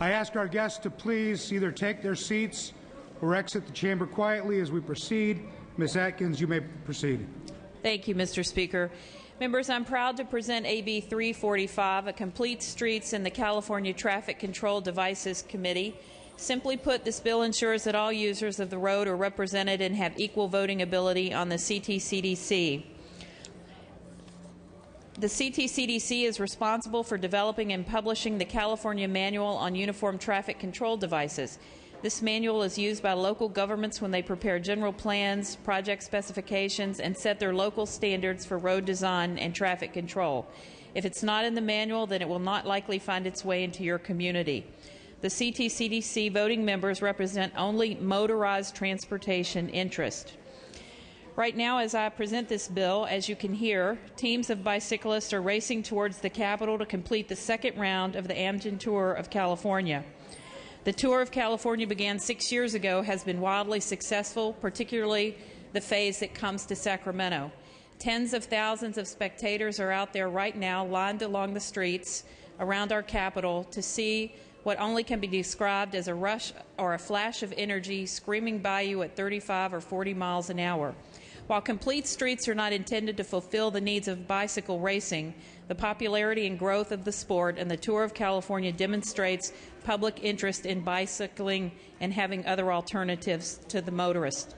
I ask our guests to please either take their seats or exit the chamber quietly as we proceed. Ms. Atkins, you may proceed. Thank you, Mr. Speaker. Members, I'm proud to present AB 345, a Complete Streets in the California Traffic Control Devices Committee. Simply put, this bill ensures that all users of the road are represented and have equal voting ability on the CTCDC. The CTCDC is responsible for developing and publishing the California Manual on Uniform Traffic Control Devices. This manual is used by local governments when they prepare general plans, project specifications, and set their local standards for road design and traffic control. If it's not in the manual, then it will not likely find its way into your community. The CTCDC voting members represent only motorized transportation interest. Right now, as I present this bill, as you can hear, teams of bicyclists are racing towards the Capitol to complete the second round of the Amgen Tour of California. The Tour of California began 6 years ago, has been wildly successful, particularly the phase that comes to Sacramento. Tens of thousands of spectators are out there right now, lined along the streets around our Capitol to see what only can be described as a rush or a flash of energy screaming by you at 35 or 40 miles an hour. While complete streets are not intended to fulfill the needs of bicycle racing, the popularity and growth of the sport and the Tour of California demonstrates public interest in bicycling and having other alternatives to the motorist.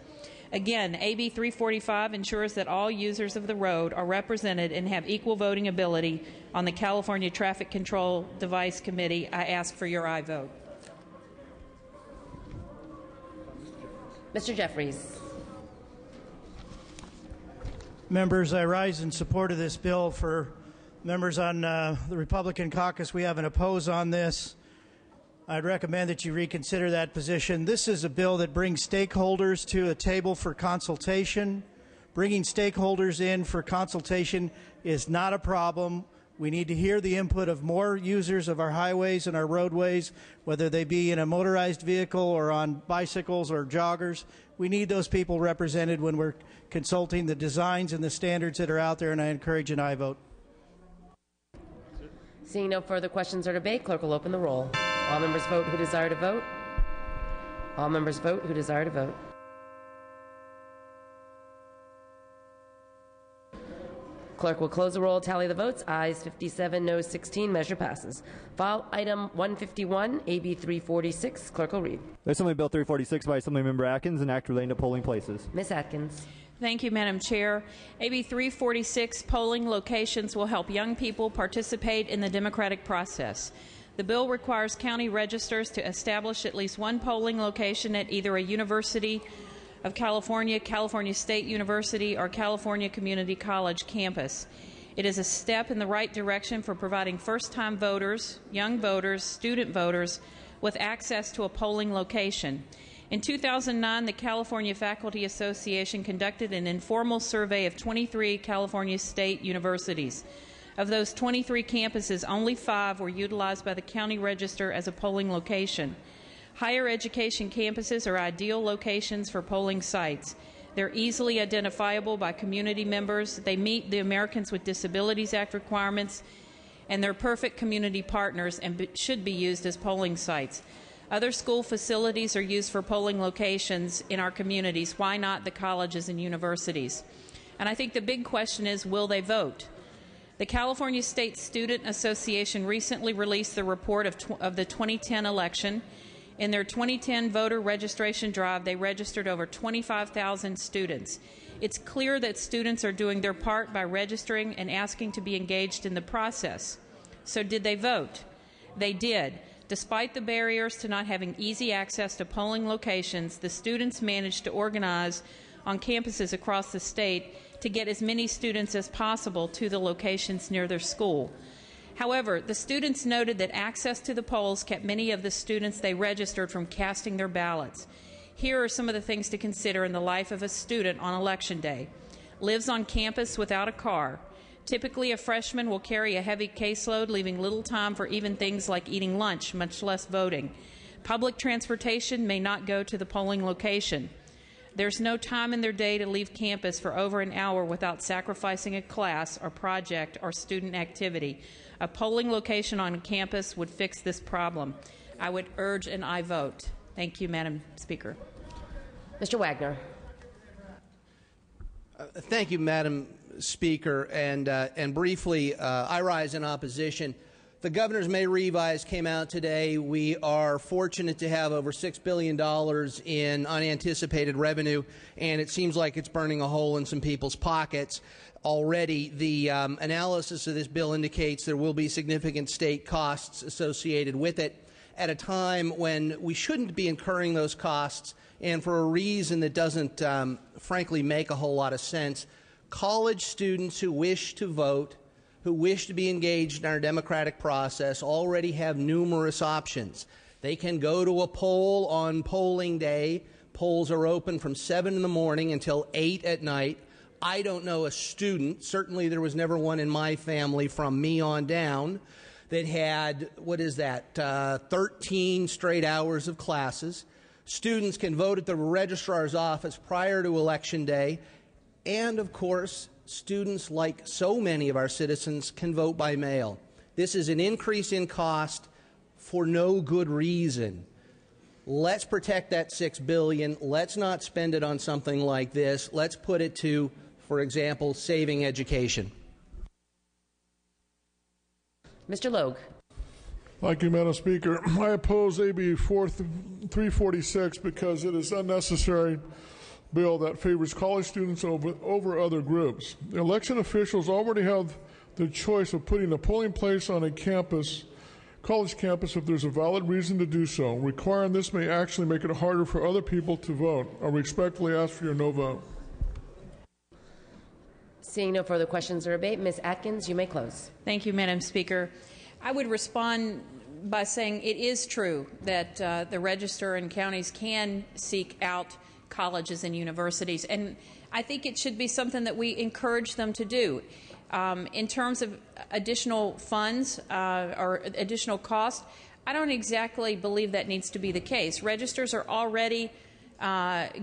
Again, AB 345 ensures that all users of the road are represented and have equal voting ability on the California Traffic Control Device Committee. I ask for your aye vote. Mr. Jeffries. Members, I rise in support of this bill. For members on the Republican caucus, we have an oppose on this. I'd recommend that you reconsider that position. This is a bill that brings stakeholders to a table for consultation. Bringing stakeholders in for consultation is not a problem. We need to hear the input of more users of our highways and our roadways, whether they be in a motorized vehicle or on bicycles or joggers. We need those people represented when we're consulting the designs and the standards that are out there, and I encourage an aye vote. Seeing no further questions or debate, clerk will open the roll. All members vote who desire to vote. All members vote who desire to vote. Clerk will close the roll, tally the votes. Ayes 57, noes 16. Measure passes. File item 151, AB 346. Clerk will read. Assembly Bill 346 by Assemblymember Atkins, an act relating to polling places. Ms. Atkins. Thank you, Madam Chair. AB 346 polling locations will help young people participate in the democratic process. The bill requires county registers to establish at least one polling location at either a University of California, California State University, or California Community College campus. It is a step in the right direction for providing first-time voters, young voters, student voters with access to a polling location. In 2009, the California Faculty Association conducted an informal survey of 23 California state universities. Of those 23 campuses, only 5 were utilized by the county register as a polling location. Higher education campuses are ideal locations for polling sites. They're easily identifiable by community members. They meet the Americans with Disabilities Act requirements, and they're perfect community partners and should be used as polling sites. Other school facilities are used for polling locations in our communities. Why not the colleges and universities? And I think the big question is, will they vote? The California State Student Association recently released the report of the 2010 election. In their 2010 voter registration drive, they registered over 25,000 students. It's clear that students are doing their part by registering and asking to be engaged in the process. So did they vote? They did. Despite the barriers to not having easy access to polling locations, the students managed to organize on campuses across the state to get as many students as possible to the locations near their school. However, the students noted that access to the polls kept many of the students they registered from casting their ballots. Here are some of the things to consider in the life of a student on Election Day. Lives on campus without a car. Typically, a freshman will carry a heavy caseload, leaving little time for even things like eating lunch, much less voting. Public transportation may not go to the polling location. There's no time in their day to leave campus for over an hour without sacrificing a class or project or student activity. A polling location on campus would fix this problem. I would urge an aye vote. Thank you, Madam Speaker. Mr. Wagner. Thank you, Madam Speaker. And briefly, I rise in opposition. The governor's May revise came out today. We are fortunate to have over $6 billion in unanticipated revenue, and it seems like it's burning a hole in some people's pockets already. The analysis of this bill indicates there will be significant state costs associated with it at a time when we shouldn't be incurring those costs, and for a reason that doesn't, frankly, make a whole lot of sense. College students who wish to vote, who wish to be engaged in our democratic process, already have numerous options. They can go to a poll on polling day. Polls are open from 7 in the morning until 8 at night. I don't know a student, certainly there was never one in my family from me on down, that had, 13 straight hours of classes. Students can vote at the registrar's office prior to Election Day. And, of course, students, like so many of our citizens, can vote by mail. This is an increase in cost for no good reason. Let's protect that $6 billion. Let's not spend it on something like this. Let's put it to, for example, saving education. Mr. Logue. Thank you, Madam Speaker. I oppose AB 346 because it is unnecessary bill that favors college students over other groups. Election officials already have the choice of putting a polling place on a campus, college campus, if there's a valid reason to do so. Requiring this may actually make it harder for other people to vote. I respectfully ask for your no vote. Seeing no further questions or debate, Ms. Atkins, you may close. Thank you, Madam Speaker. I would respond by saying it is true that the Register and counties can seek out colleges and universities, and I think it should be something that we encourage them to do. In terms of additional funds or additional cost, I don't exactly believe that needs to be the case. Registers are already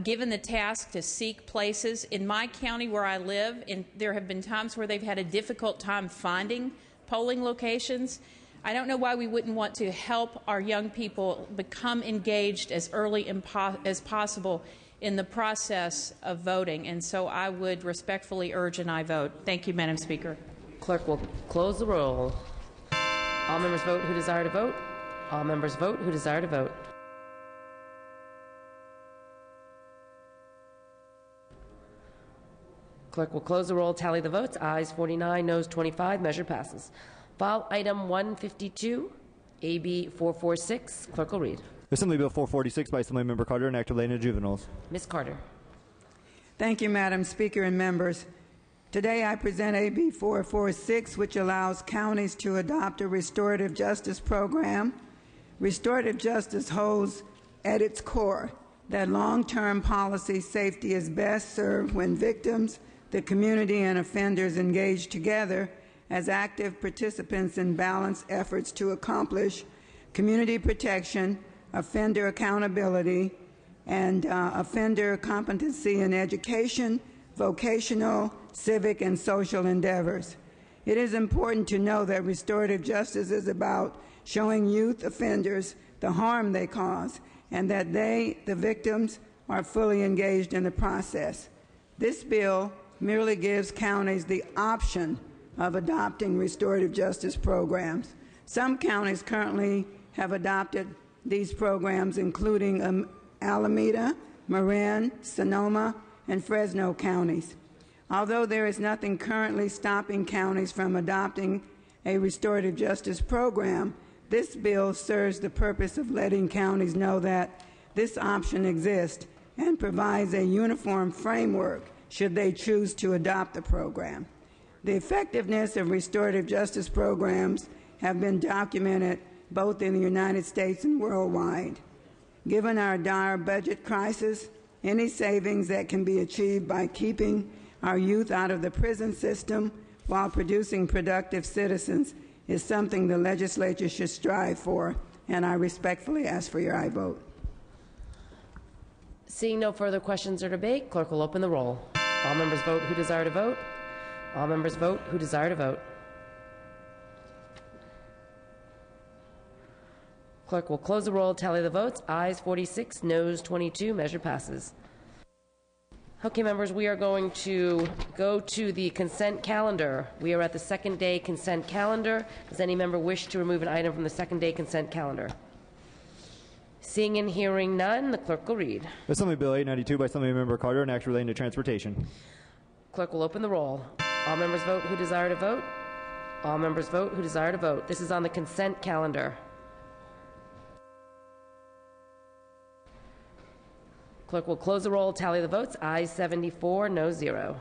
given the task to seek places. In my county where I live, there have been times where they've had a difficult time finding polling locations. I don't know why we wouldn't want to help our young people become engaged as early as possible in the process of voting, and so I would respectfully urge an aye vote. Thank you, Madam Speaker. Clerk will close the roll. All members vote who desire to vote. All members vote who desire to vote. Clerk will close the roll, tally the votes. Ayes 49, noes 25. Measure passes. File item 152, AB 446. Clerk will read. Assembly Bill 446 by Assemblymember Carter, an act relating to juveniles. Ms. Carter. Thank you, Madam Speaker and members. Today I present AB 446, which allows counties to adopt a restorative justice program. Restorative justice holds at its core that long-term policy safety is best served when victims, the community, and offenders engage together as active participants in balanced efforts to accomplish community protection, offender accountability, and offender competency in education, vocational, civic, and social endeavors. It is important to know that restorative justice is about showing youth offenders the harm they cause and that they, the victims, are fully engaged in the process. This bill merely gives counties the option of adopting restorative justice programs. Some counties currently have adopted these programs, including Alameda, Marin, Sonoma, and Fresno counties. Although there is nothing currently stopping counties from adopting a restorative justice program, this bill serves the purpose of letting counties know that this option exists and provides a uniform framework should they choose to adopt the program. The effectiveness of restorative justice programs have been documented both in the United States and worldwide. Given our dire budget crisis, any savings that can be achieved by keeping our youth out of the prison system while producing productive citizens is something the legislature should strive for, and I respectfully ask for your aye vote. Seeing no further questions or debate, clerk will open the roll. All members vote who desire to vote. All members vote who desire to vote. Clerk will close the roll, tally the votes. Ayes 46, noes 22. Measure passes. Okay, members, we are going to go to the consent calendar. We are at the second day consent calendar. Does any member wish to remove an item from the second day consent calendar? Seeing and hearing none, the clerk will read. Assembly Bill 892 by Assemblymember Carter, an act relating to transportation. Clerk will open the roll. All members vote who desire to vote. All members vote who desire to vote. This is on the consent calendar. Clerk will close the roll, tally the votes. Ayes 74, no 0.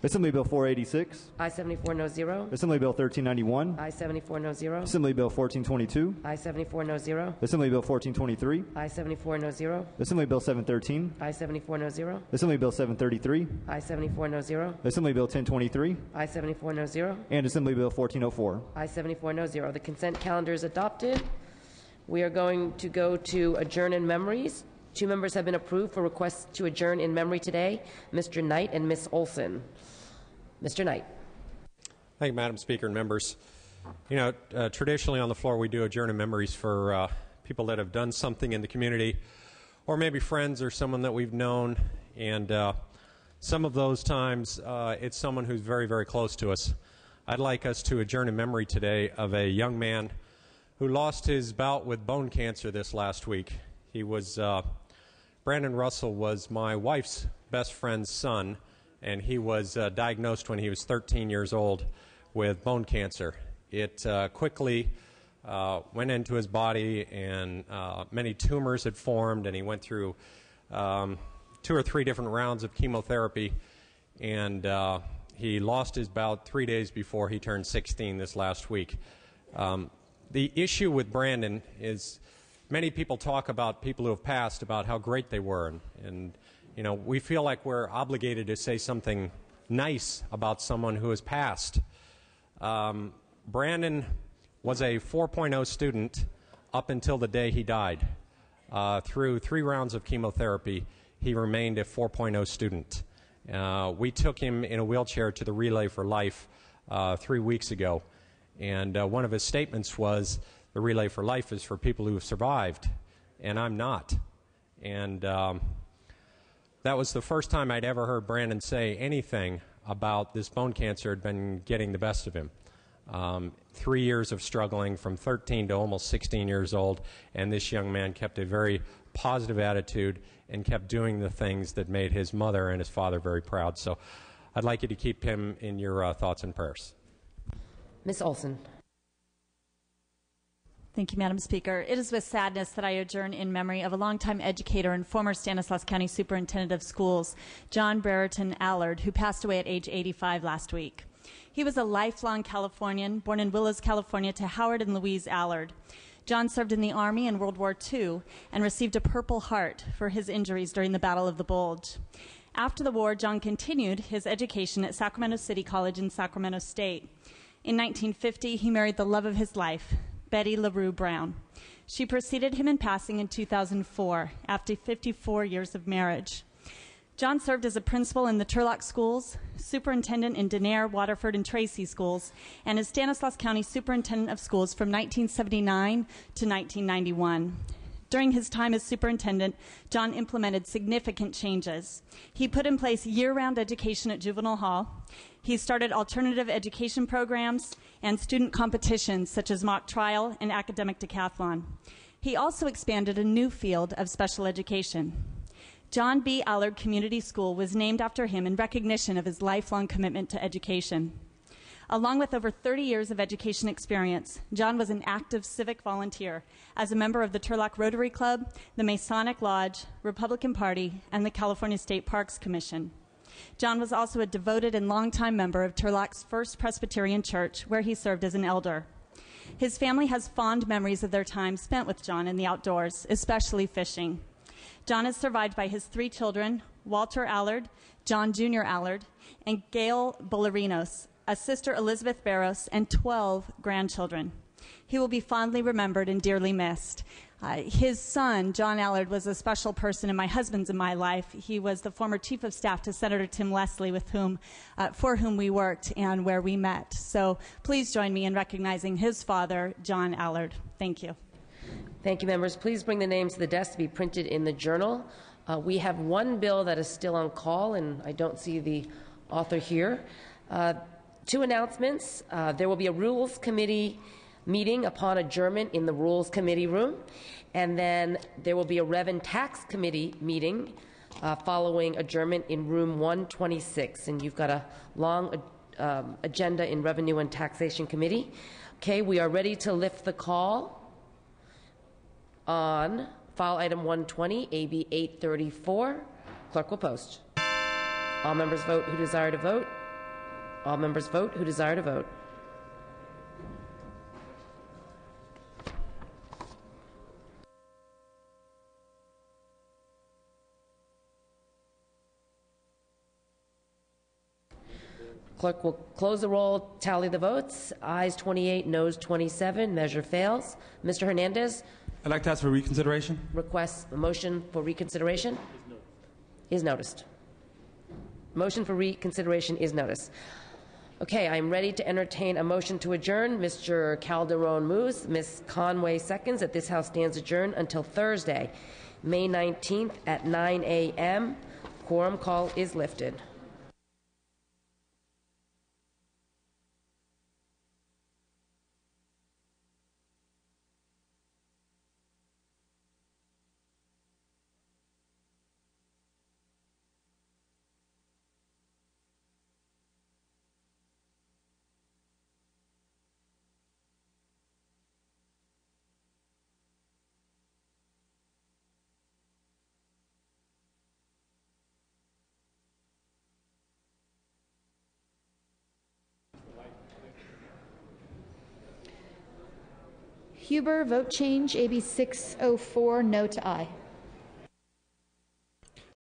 Assembly Bill 486. Ayes 74, no 0. Assembly Bill 1391. Ayes 74, no 0. Assembly Bill 1422. Ayes 74, no 0. Assembly Bill 1423. Ayes 74, no 0. Assembly Bill 713. Ayes 74, no 0. Assembly Bill 733. Ayes 74, no 0. Assembly Bill 1023. Ayes 74, no 0. And Assembly Bill 1404. Ayes 74, no 0. The consent calendar is adopted. We are going to go to adjourn in memories. 2 members have been approved for requests to adjourn in memory today, Mr. Knight and Ms. Olson. Mr. Knight. Thank you, Madam Speaker and members. You know, traditionally on the floor we do adjourn in memories for people that have done something in the community, or maybe friends or someone that we've known, and some of those times it's someone who's very, very close to us. I'd like us to adjourn in memory today of a young man who lost his bout with bone cancer this last week. He was, Brandon Russell was my wife's best friend's son, and he was diagnosed when he was 13 years old with bone cancer. It quickly went into his body, and many tumors had formed, and he went through 2 or 3 different rounds of chemotherapy, and he lost his bout 3 days before he turned 16 this last week. The issue with Brandon is many people talk about people who have passed, about how great they were, and you know, we feel like we're obligated to say something nice about someone who has passed. Brandon was a 4.0 student up until the day he died. Through 3 rounds of chemotherapy, he remained a 4.0 student. We took him in a wheelchair to the Relay for Life 3 weeks ago, and one of his statements was, the Relay for Life is for people who have survived, and I'm not. And that was the first time I'd ever heard Brandon say anything about this bone cancer had been getting the best of him. 3 years of struggling from 13 to almost 16 years old, and this young man kept a very positive attitude and kept doing the things that made his mother and his father very proud. So I'd like you to keep him in your thoughts and prayers. Ms. Olson. Thank you, Madam Speaker. It is with sadness that I adjourn in memory of a longtime educator and former Stanislaus County Superintendent of Schools, John Brereton Allard, who passed away at age 85 last week. He was a lifelong Californian, born in Willows, California, to Howard and Louise Allard. John served in the Army in World War II and received a Purple Heart for his injuries during the Battle of the Bulge. After the war, John continued his education at Sacramento City College in Sacramento State. In 1950, he married the love of his life, Betty LaRue Brown. She preceded him in passing in 2004, after 54 years of marriage. John served as a principal in the Turlock schools, superintendent in Denair, Waterford, and Tracy schools, and as Stanislaus County Superintendent of Schools from 1979 to 1991. During his time as superintendent, John implemented significant changes. He put in place year-round education at Juvenile Hall. He started alternative education programs and student competitions such as mock trial and academic decathlon. He also expanded a new field of special education. John B. Allard Community School was named after him in recognition of his lifelong commitment to education. Along with over 30 years of education experience, John was an active civic volunteer as a member of the Turlock Rotary Club, the Masonic Lodge, Republican Party, and the California State Parks Commission. John was also a devoted and longtime member of Turlock's First Presbyterian Church, where he served as an elder. His family has fond memories of their time spent with John in the outdoors, especially fishing. John is survived by his 3 children, Walter Allard, John Jr. Allard, and Gail Bollerinos, a sister Elizabeth Barros, and 12 grandchildren. He will be fondly remembered and dearly missed. His son, John Allard, was a special person in my husband's and my life. He was the former chief of staff to Senator Tim Leslie, for whom we worked and where we met. So please join me in recognizing his father, John Allard. Thank you. Thank you, members. Please bring the names to the desk to be printed in the journal. We have one bill that is still on call, and I don't see the author here. Two announcements. There will be a Rules Committee meeting upon adjournment in the Rules Committee room, and then there will be a Rev and Tax Committee meeting following adjournment in room 126, and you've got a long agenda in Revenue and Taxation Committee. Okay, we are ready to lift the call on file item 120, AB 834. Clerk will post. All members vote who desire to vote. All members vote who desire to vote. Clerk will close the roll, tally the votes. Ayes 28, noes 27. Measure fails. Mr. Hernandez. I'd like to ask for reconsideration. Requests a motion for reconsideration? Is noticed. Motion for reconsideration is noticed. Okay, I'm ready to entertain a motion to adjourn. Mr. Calderon moves. Ms. Conway seconds that this House stands adjourned until Thursday, May 19th at 9 a.m. Quorum call is lifted. Huber, vote change, AB 604, no to aye.